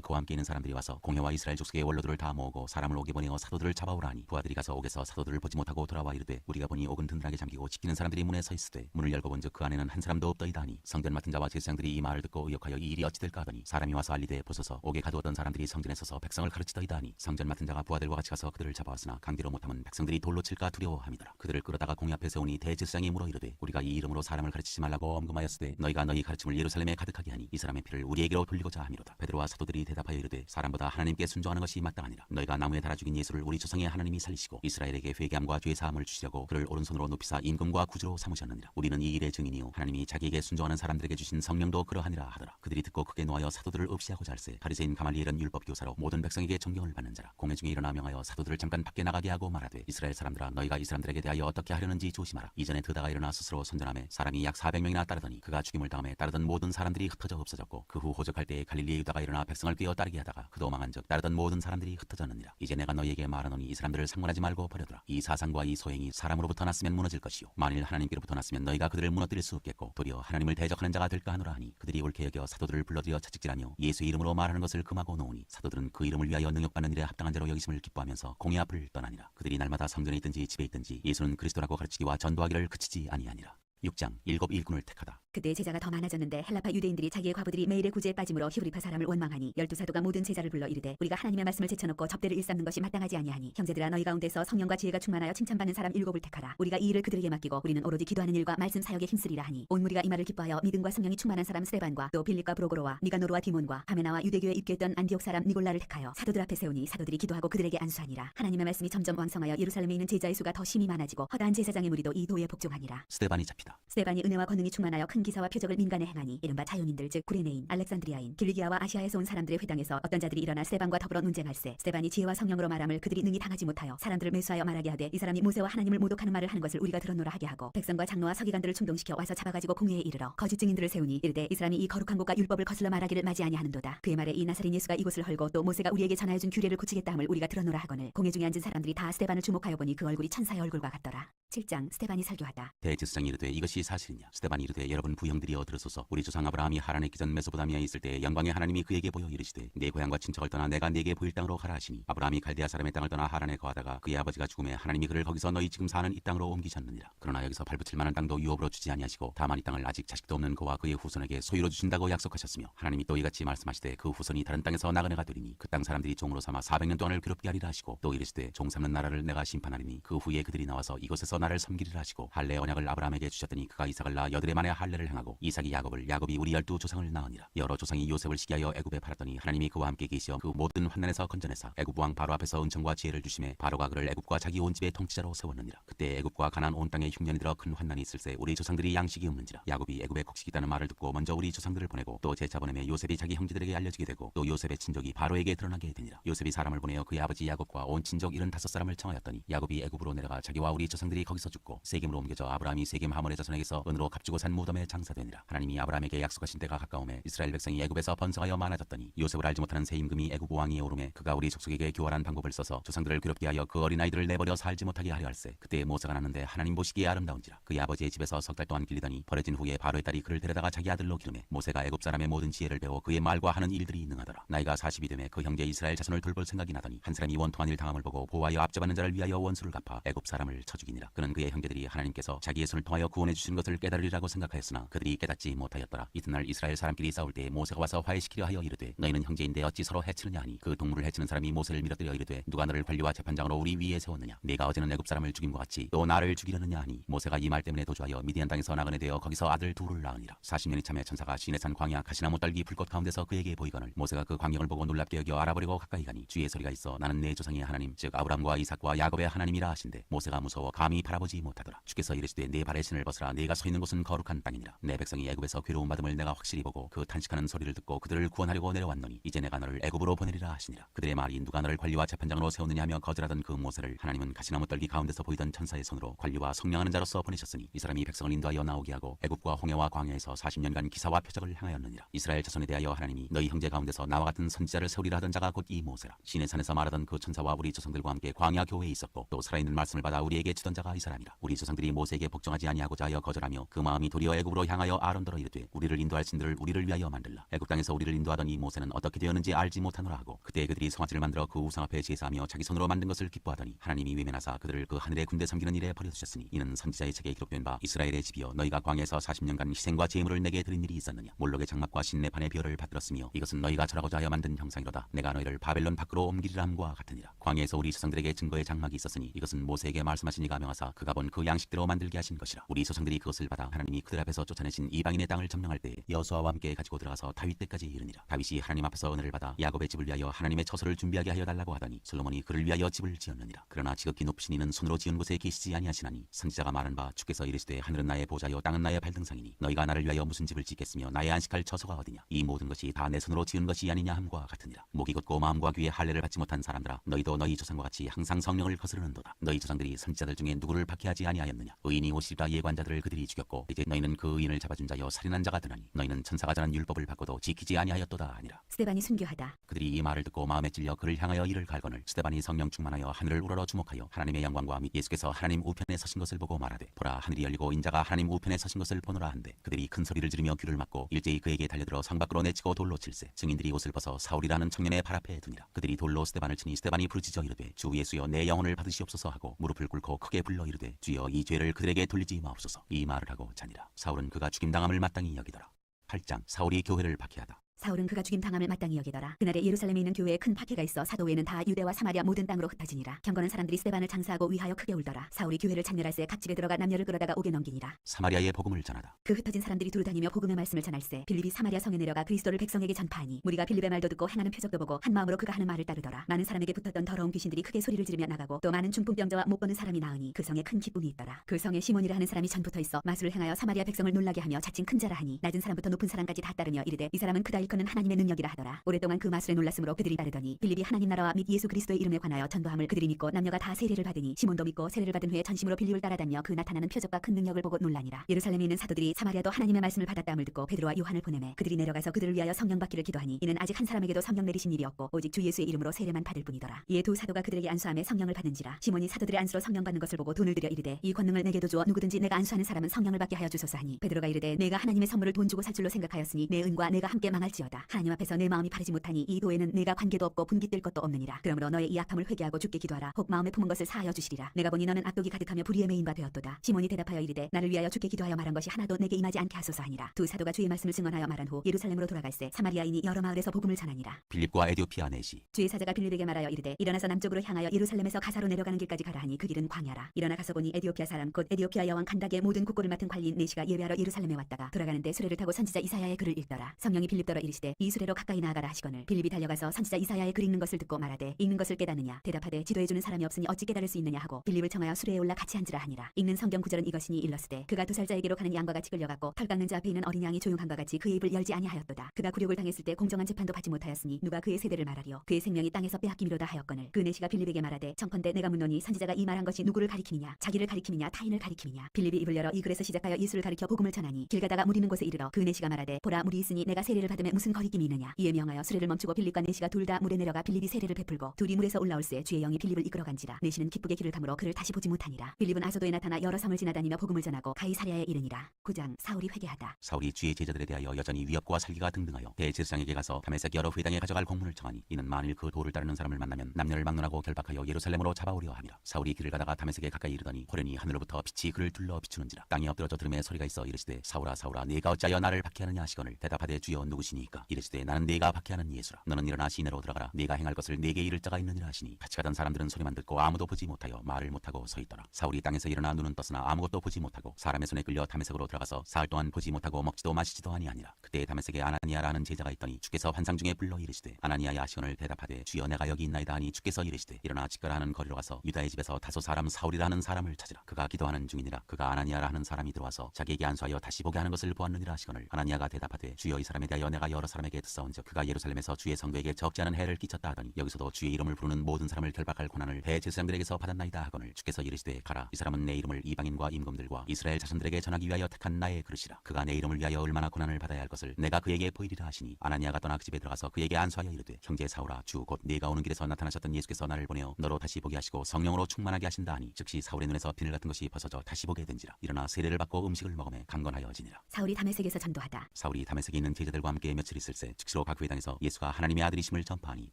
그와 함께 있는 사람들이 와서 공회와 이스라엘 족속의 원로들을 다 모으고 사람을 옥에 보내어 사도들을 잡아오라 하니 부하들이 가서 옥에서 사도들을 보지 못하고 돌아와 이르되 우리가 보니 옥은 든든하게 잠기고 지키는 사람들이 문에 서 있으되 문을 열고 본즉 그 안에는 한 사람도 없더이다 하니 성전 맡은 자와 제사장들이 이 말을 듣고 의역하여 이 일이 어찌 될까 하더니 사람이 와서 알리되 보소서 옥에 가두었던 사람들이 성전에 서서 백성을 가르치더이다 하니 성전 맡은 자가 부하들과 같이 가서 그들을 잡아왔으나 강제로 못하면 백성들이 돌로 칠까 두려워함이더라. 그들을 끌어다가 공회 앞에 세우니 대제사장이 물어 이르되 우리가 이 이름으로 사람을 가르치지 말라고 엄금하였으되 너희가 너희 가르침을 예루살렘에 가득하게 하니 이 사람의 피를 우리에게로 돌리고자 함이로다. 베드로와 사도들이 대답하여 이르되 사람보다 하나님께 순종하는 것이 마땅하니라. 너희가 나무에 달아 죽인 예수를 우리 조상의 하나님이 살리시고 이스라엘에게 회개함과 죄 사함을 주시려고 그를 오른손으로 높이사 임금과 구주로 삼으셨느니라. 우리는 이 일의 증인이요 하나님이 자기에게 순종하는 사람들에게 주신 성령도 그러하니라 하더라. 그들이 듣고 크게 노하여 사도들을 없이하고자 할세 바리새인 가말리엘은 율법 교사로 모든 백성에게 존경을 받는 자라. 공회 중에 일어나 명하여 사도들을 잠깐 밖에 나가게 하고 말하되 이스라엘 사람들아 너희가 이 사람들에게 대하여 어떻게 하려는지 조심하라. 이전에 드다가 일어나 스스로 선전하며 사람이 약 400명이나 따르더니 그가 죽임을 당함에 따르던 모든 사람들이 흩어져 없어졌고 그 후 호적할 때에 갈릴리의 유다가 일어나 백성을 꿰어 따르게 하다가 그도 망한즉 따르던 모든 사람들이 흩어졌느니라. 이제 내가 너희에게 말하노니 이 사람들을 상관하지 말고 버려두라. 이 사상과 이 소행이 사람으로부터 났으면 무너질 것이요 만일 하나님께로부터 났으면 너희가 그들을 무너뜨릴 수 없겠고 도리어 하나님을 대적하는 자가 될까 하노라 하니 그들이 옳게 여겨 사도들을 불러들여 채찍질하며 예수 이름으로 말하는 것을 금하고 놓으니 사도들은 그 이름을 위하여 능력받는 일에 합당한 자로 여기심을 기뻐하면서 공회 앞을 떠나니라. 그들이 날마다 성전에 있든지 집에 있든지 예수는 그리스도라고 가르치기와 전도하기를 그치지 아니하니라. 6장 일곱 일꾼을 택하다. 그때 제자가 더 많아졌는데 헬라파 유대인들이 자기의 과부들이 매일의 구제에 빠짐으로 히브리파 사람을 원망하니 12사도가 모든 제자를 불러 이르되 우리가 하나님의 말씀을 제쳐놓고 접대를 일삼는 것이 마땅하지 아니하니 형제들아 너희 가운데서 성령과 지혜가 충만하여 칭찬받는 사람 7을 택하라. 우리가 이 일을 그들에게 맡기고 우리는 오로지 기도하는 일과 말씀 사역에 힘쓰리라 하니 온 무리가 이 말을 기뻐하여 믿음과 성령이 충만한 사람 스데반과 또 빌립과 브로고로와 니가노르와 디몬과 바메나와 유대교에 입교했던 안디옥 사람 니골라를 택하여 사도들 앞에 세우니 사도들이 기도하고 그들에게 안수하니라. 하나님의 말씀이 점점 왕성하여 예루살렘에 있는 제자의 수가 더 심히 많아지고 허다한 제사장의 무리도 이 도에 복종하니라. 스데반이 잡히다. 스데반이 은혜와 권능이 충만하여 큰 기사와 표적을 민간에 행하니 이른바 자연인들 즉 구레네인, 알렉산드리아인, 길리기아와 아시아에서 온 사람들의 회당에서 어떤 자들이 일어나 스데반과 더불어 논쟁할세 스데반이 지혜와 성령으로 말함을 그들이 능히 당하지 못하여 사람들을 매수하여 말하게 하되 이 사람이 모세와 하나님을 모독하는 말을 하는 것을 우리가 들었노라 하게 하고 백성과 장로와 서기관들을 충동시켜 와서 잡아가지고 공회에 이르러 거짓 증인들을 세우니 이르되 이 사람이 이 거룩한 곳과 율법을 거슬러 말하기를 맞이 아니하는도다. 그의 말에 이 나사렛 예수가 이곳을 헐고 또 모세가 우리에게 전하여준 규례를 고치겠다 함을 우리가 들었노라 하거늘 공회 중에 앉은 사람들이 다 스데반을 주목하여 보니 그 얼굴이 천사의 얼굴과 같더라. 7장 스데반이 설교하다. 대제사장이 이르되 이것이 사실이냐. 스데반이 이르되 여러분 부형들이여 들으소서. 우리 조상 아브라함이 하란에 있기 전 메소포타미아에 있을 때 영광의 하나님이 그에게 보여 이르시되 내 고향과 친척을 떠나 내가 네게 보일 땅으로 가라 하시니 아브라함이 갈대아 사람의 땅을 떠나 하란에 거하다가 그의 아버지가 죽음에 하나님이 그를 거기서 너희 지금 사는 이 땅으로 옮기셨느니라. 그러나 여기서 발붙일 만한 땅도 유업으로 주지 아니하시고 다만 이 땅을 아직 자식도 없는 그와 그의 후손에게 소유로 주신다고 약속하셨으며 하나님이 또 이같이 말씀하시되 그 후손이 다른 땅에서 나그네가 되리니 그 땅 사람들이 종으로 삼아 400년 동안을 괴롭게 하리라 하시고 또 이르시되 종 삼는 나라를 내가 심판하리니 그 후에 그들이 나와서 이곳에서 나를 섬기리라 하시고 할례 언약을 아브라함에게 주셨더니 그가 이삭을 낳아 여드레 만에 할례를 행하고 이삭이 야곱을 야곱이 우리 12조상을 낳으니라. 여러 조상이 요셉을 시기하여 애굽에 팔았더니 하나님이 그와 함께 계시어 그 모든 환난에서 건져내사 애굽 왕 바로 앞에서 은총과 지혜를 주심에 바로가 그를 애굽과 자기 온 집의 통치자로 세웠느니라. 그때 애굽과 가나안 온 땅에 흉년이 들어 큰 환난이 있을세 우리 조상들이 양식이 없는지라. 야곱이 애굽에 곡식이 있다는 말을 듣고 먼저 우리 조상들을 보내고 또 제차 보내매 요셉이 자기 형제들에게 알려지게 되고 또 요셉의 친족이 바로에게 드러나게 되니라. 요셉이 사람을 보내어 그의 아버지 야곱과 온 친족 75사람을 청하였더니 야곱이 애굽으로 내려가 자기와 우리 조상들이 거기서 죽고 세겜으로 옮겨져 아브라함이 세겜 하몰의 자손에게서 은으로 값주고 산 무덤에 장사되니라. 하나님이 아브라함에게 약속하신 때가 가까움에 이스라엘 백성이 애굽에서 번성하여 많아졌더니 요셉을 알지 못하는 새 임금이 애굽 왕위에 오르매 그가 우리 족속에게 교활한 방법을 써서 조상들을 괴롭게 하여 그 어린아이들을 내버려 살지 못하게 하려 할세. 그때 모세가 났는데 하나님 보시기에 아름다운지라. 그의 아버지의 집에서 석 달 동안 길리더니 버려진 후에 바로의 딸이 그를 데려다가 자기 아들로 기르매 모세가 애굽 사람의 모든 지혜를 배워 그의 말과 하는 일들이 능하더라. 나이가 40이 되매 그 형제 이스라엘 자손을 돌볼 생각이 나더니 한 사람이 원통한 일 당함을 보고 보호하여 앞잡아는 자를 위하여 원수를 갚아 애굽 사람을 쳐 죽이니라. 그는 그의 형제들이 하나님께서 자기의 손을 통하여 구원해 주신 것을 깨달으리라고 생각하였으나 되었으나 그들이 깨닫지 못하였더라. 이튿날 이스라엘 사람끼리 싸울 때 모세가 와서 화해시키려 하여 이르되 너희는 형제인데 어찌 서로 해치느냐 하니 그 동물을 해치는 사람이 모세를 밀어뜨려 이르되 누가 너를 관리와 재판장으로 우리 위에 세웠느냐 네가 어제는 애굽 사람을 죽임과 같이 또 나를 죽이려느냐 하니 모세가 이 말 때문에 도주하여 미디안 땅에서 나그네 되어 거기서 아들 둘을 낳으니라. 40년이 참에 천사가 시내산 광야 가시나무 떨기 불꽃 가운데서 그에게 보이거늘 모세가 그 광경을 보고 놀랍게 여겨 알아보려고 가까이 가니 주의 소리가 있어 나는 내 조상의 하나님 즉 아브람과 이삭과 야곱의 하나님이라 하신대 모세가 무서워 감히 바라보지 못하더라. 주께서 이르시되 내 발의 신을 벗으라 내가 서 있는 곳은 거룩한 땅이니라. 내 백성이 애굽에서 괴로움 받음을 내가 확실히 보고 그 탄식하는 소리를 듣고 그들을 구원하려고 내려왔노니 이제 내가 너를 애굽으로 보내리라 하시니라. 그들의 말이 누가 너를 관리와 재판장으로 세우느냐 하며 거절하던 그 모세를 하나님은 가시나무 떨기 가운데서 보이던 천사의 손으로 관리와 성령하는 자로서 보내셨으니 이 사람이 백성을 인도하여 나오게 하고 애굽과 홍해와 광야에서 40년간 기사와 표적을 행하였느니라. 이스라엘 자손에 대하여 하나님이 너희 형제 가운데서 나와 같은 선지자를 세우리라 하던 자가 곧 이 모세라. 시내산에서 말하던 그 천사와 우리 조상들과 함께 광야 교회에 있었고 또 살아있는 말씀을 받아 우리에게 주던 자가 이 사람이라. 우리 조상들이 모세에게 복종하지 아니하고자 하여 거절하며 그 마음이 도리어 애굽으로 향하여 아론더러 이르되 우리를 인도할 신들을 우리를 위하여 만들라. 애굽 땅에서 우리를 인도하던 이 모세는 어떻게 되었는지 알지 못하노라 하고 그때 그들이 성화지를 만들어 그 우상 앞에 제사하며 자기 손으로 만든 것을 기뻐하더니 하나님이 외면하사 그들을 그 하늘의 군대 섬기는 일에 버려두셨으니 이는 선지자의 책에 기록된 바 이스라엘의 집이여 너희가 광야에서 40년간 희생과 제물을 내게 드린 일이 있었느냐. 몰록의 장막과 신내판의 별을 받들었으며 이것은 너희가 절하고자 하여 만든 형상이로다. 내가 너희를 바벨론 밖으로 옮기리라 함과 같으니라. 광야에서 우리 조상들에게 증거의 장막이 있었으니 이것은 모세에게 말씀하신 이가 명하사 그가 본 그 양식대로 만들게 하신 것이라. 우리 조상들이 그것을 받아 하나님이 그들 앞에서 쫓아내신 이방인의 땅을 점령할 때 여호수아와 함께 가지고 들어가서 다윗 때까지 이르니라. 다윗이 하나님 앞에서 은혜를 받아 야곱의 집을 위하여 하나님의 처소를 준비하게 하여 달라고 하더니 솔로몬이 그를 위하여 집을 지었느니라. 그러나 지극히 높으신 이는 손으로 지은 곳에 계시지 아니하시나니 선지자가 말한 바 주께서 이르시되 하늘은 나의 보좌요 땅은 나의 발등상이니 너희가 나를 위하여 무슨 집을 짓겠으며 나의 안식할 처소가 어디냐. 이 모든 것이 다 내 손으로 지은 것이 아니냐 함과 같으니라. 목이 곧고 마음과 귀에 할례를 받지 못한 사람들아 너희도 너희 조상과 같이 항상 성령을 거스르는도다. 너희 조상들이 선지자들 중에 누구를 박해하지 아니하였느냐. 의인이 오시리라 예관자들을 그들이 죽였고 이제 너희는 그 의인을 잡아준 자여 살인한 자가 되나니 너희는 천사가 전한 율법을 받고도 지키지 아니하였도다 아니라. 스데반이 순교하다. 그들이 이 말을 듣고 마음에 찔려 그를 향하여 이를 갈거늘 스데반이 성령 충만하여 하늘을 우러러 주목하여 하나님의 영광과 및 예수께서 하나님 우편에 서신 것을 보고 말하되 보라 하늘이 열리고 인자가 하나님 우편에 서신 것을 보노라 한데 그들이 큰 소리를 지르며 귀를 막고 일제히 그에게 달려들어 성 밖으로 내치고 돌로 칠세. 증인들이 옷을 벗어 사울이라는 청년의 발 앞에 두니라. 그들이 돌로 스데반을 치니 스데반이 부르짖어 이르되 주 예수여 내 영혼을 받으시옵소서 하고 무릎을 꿇고 크게 불러 이르되 주여 이 죄를 그들에게 돌리지 마옵소서. 이 말을 하고 자니라. 사울은 그가 죽임당함을 마땅히 여기더라. 8장 사울이 교회를 박해하다. 사울은 그가 죽임 당함을 마땅히 여기더라. 그날에 예루살렘에 있는 교회에 큰 박해가 있어 사도 외에는 다 유대와 사마리아 모든 땅으로 흩어지니라. 경건한 사람들이 스데반을 장사하고 위하여 크게 울더라. 사울이 교회를 찬멸할새 각 집에 들어가 남녀를 끌어다가 옥에 넘기니라. 사마리아의 복음을 전하다. 그 흩어진 사람들이 두루 다니며 복음의 말씀을 전할새 빌립이 사마리아 성에 내려가 그리스도를 백성에게 전파하니 무리가 빌립의 말도 듣고 행하는 표적도 보고 한 마음으로 그가 하는 말을 따르더라. 많은 사람에게 붙었던 더러운 귀신들이 크게 소리를 지르며 나가고 또 많은 중풍병자와 못 보는 사람이 나으니 그 성에 큰 기쁨이 있더라. 그 성에 시몬이라 하는 사람이 전부터 있어 마술을 행하여 사마리아 백성을 놀라게 하며 자칭 큰 자라 하니 낮은 사람부터 높은 사람까지 다 따르며 이르되 이 사람은 그다 일컫는 하나님의 능력이라 하더라. 오랫동안 그 마술에 놀랐으므로 그들이 따르더니 빌립이 하나님 나라와 및 예수 그리스도의 이름에 관하여 전도함을 그들이 믿고 남녀가 다 세례를 받으니 시몬도 믿고 세례를 받은 후에 전심으로 빌립을 따라다니며 그 나타나는 표적과 큰 능력을 보고 놀라니라. 예루살렘에 있는 사도들이 사마리아도 하나님의 말씀을 받았다함을 듣고 베드로와 요한을 보내매 그들이 내려가서 그들을 위하여 성령 받기를 기도하니 이는 아직 한 사람에게도 성령 내리신 일이 없고 오직 주 예수의 이름으로 세례만 받을 뿐이더라. 이에 두 사도가 그들에게 안수함에 성령을 받은지라. 시몬이 사도들의 안수로 성령 받는 것을 보고 돈을 들여 이르되 이 권능을 내게도 주어 누구든지 내가 안수하는 사람은 성령을 받게 하여 주소서 하니 베드로가 이르되 내가 하나님의 선물을 돈 주고 살 줄로 생각하였으니 내 은과 내가 함께 망할지어다. 하나님 앞에서 내 마음이 바르지 못하니 이 도에는 내가 관계도 없고 분기 뜰 것도 없느니라. 그러므로 너의 이 악함을 회개하고 주께 기도하라. 혹 마음에 품은 것을 사하여 주시리라. 내가 보니 너는 악독이 가득하며 불의의 메인 바 되었도다. 시몬이 대답하여 이르되 나를 위하여 주께 기도하여 말한 것이 하나도 내게 임하지 않게 하소서 하니라. 두 사도가 주의 말씀을 증언하여 말한 후 예루살렘으로 돌아갈새 사마리아인이 여러 마을에서 복음을 전하니라. 빌립과 에디오피아 내시 주의 사자가 빌립에게 말하여 이르되 일어나서 남쪽으로 향하여 예루살렘에서 가사로 내려가는 길까지 가라 하니 그 길은 광야라. 일어나 가서 보니 에디오피아 사람 곧 에디오피아 여왕 칸닥의 모든 국고를 맡은 관리인 네시가 예배하러 예루살렘에 왔다가 돌아가는데 수레를 타고 선지자 이사야의 글을 읽더라. 성령이 빌립더러 이르시되 이 수레로 가까이 나아가라 하시거늘 빌립이 달려가서 선지자 이사야의 글 읽는 것을 듣고 말하되 읽는 것을 깨닫느냐 대답하되 지도해주는 사람이 없으니 어찌 깨달을 수 있느냐 하고 빌립을 청하여 수레에 올라 같이 앉으라 하니라. 읽는 성경 구절은 이것이니 일러스되 그가 두살자에게로 가는 양과 같이 끌려갔고 털 깎는 자 앞에 있는 어린 양이 조용함과 같이 그의 입을 열지 아니하였도다. 그가 굴욕을 당했을 때 공정한 재판도 받지 못하였으니 누가 그의 세대를 말하리요. 그의 생명이 땅에서 빼앗김이로다 하였거늘 그 내시가 빌립에게 말하되 청컨대 내가 묻노니 선지자가 이 말한 것이 누구를 가리킴이냐 자기를 가리킴이냐 타인을 가리킴이냐. 빌립이 입을 열어 이 글에서 시작하여 예수를 가리켜 복음을 전하니 길 가다가 물 있는 곳에 이르러 그 내시가 말하되 보라 물이 있으니 내가 세례를 받으면 무슨 거리낌이 있느냐. 이에 명하여 수레를 멈추고 빌립과 내시가 둘 다 물에 내려가 빌립이 세례를 베풀고 둘이 물에서 올라올새 주의 영이 빌립을 이끌어간지라. 내시는 기쁘게 길을 가므로 그를 다시 보지 못하니라. 빌립은 아소도에 나타나 여러 성을 지나다니며 복음을 전하고 가이사랴에 이르니라. 9장 사울이 회개하다. 사울이 주의 제자들에 대하여 여전히 위협과 살기가 등등하여 대제사장에게 가서 다메섹 여러 회당에 가져갈 공문을 청하니 이는 만일 그 도를 따르는 사람을 만나면 남녀를 막론하고 결박하여 예루살렘으로 잡아오려 함이라. 사울이 길을 가다가 다메섹에 가까이 이르더니 호련히 하늘로부터 빛이 그를 둘러 비추는지라. 땅이 엎드러져 들음에 소리가 있어 이르시되 사울아 사울아 네가 어찌하여 나를 박해하느냐 하시거늘 대답하되 주여 누구시니이까. 이르시되 나는 네가 박해하는 예수라. 너는 일어나 시내로 들어가라. 네가 행할 것을 네게 이를 자가 있느니라 하시니 같이 가던 사람들은 소리만 듣고 아무도 보지 못하여 말을 못하고 서 있더라. 사울이 땅에서 일어나 눈은 떴으나 아무것도 보지 못하고 사람의 손에 끌려 다메섹으로 들어가서 사흘 동안 보지 못하고 먹지도 마시지도 아니하니라. 그때 다메섹에 아나니아라는 제자가 있더니 주께서 환상 중에 불러 이르시되 아나니아야 하시거늘 대답하되 주여 내가 여기 있나이다 하니 주께서 이르시되 일어나 직거라 하는 거리로 가서 유다의 집에서 다소 사람 사울이라는 사람을 찾으라. 그가 기도하는 중이니라. 그가 아나니아라 하는 사람이 들어와서 자기에게 안수하여 다시 보게 하는 것을 보았느니라 하시거늘 아나니아가 대답하되 주여 이 사람에 대하여 내가 여러 사람에게 듣사온즉 그가 예루살렘에서 주의 성도에게 적지 않은 해를 끼쳤다 하더니 여기서도 주의 이름을 부르는 모든 사람을 결박할 권한을 대제사장들에게서 받았나이다 하거늘 주께서 이르시되 가라. 이 사람은 내 이름을 이방인과 임금들과 이스라엘 자손들에게 전하기 위하여 택한 나의 그릇이라. 그가 내 이름을 위하여 얼마나 고난을 받아야 할 것을 내가 그에게 보이리라 하시니 아나니아가 떠나 그 집에 들어가서 그에게 안수하여 이르되 형제 사울아 주 곧 네가 오는 길에서 나타나셨던 예수께서 나를 보내어 너로 다시 보게 하시고 성령으로 충만하게 하신다 하니 즉시 사울의 눈에서 비늘 같은 것이 벗어져 다시 보게 된지라. 일어나 세례를 받고 음식을 먹음에 강건하여 지니라. 사울이 다메섹에서 전도하다. 사울이 다메섹에 있는 제자들과 함께 며칠 있을새 즉시로 각 회당에서 예수가 하나님의 아들이심을 전파하니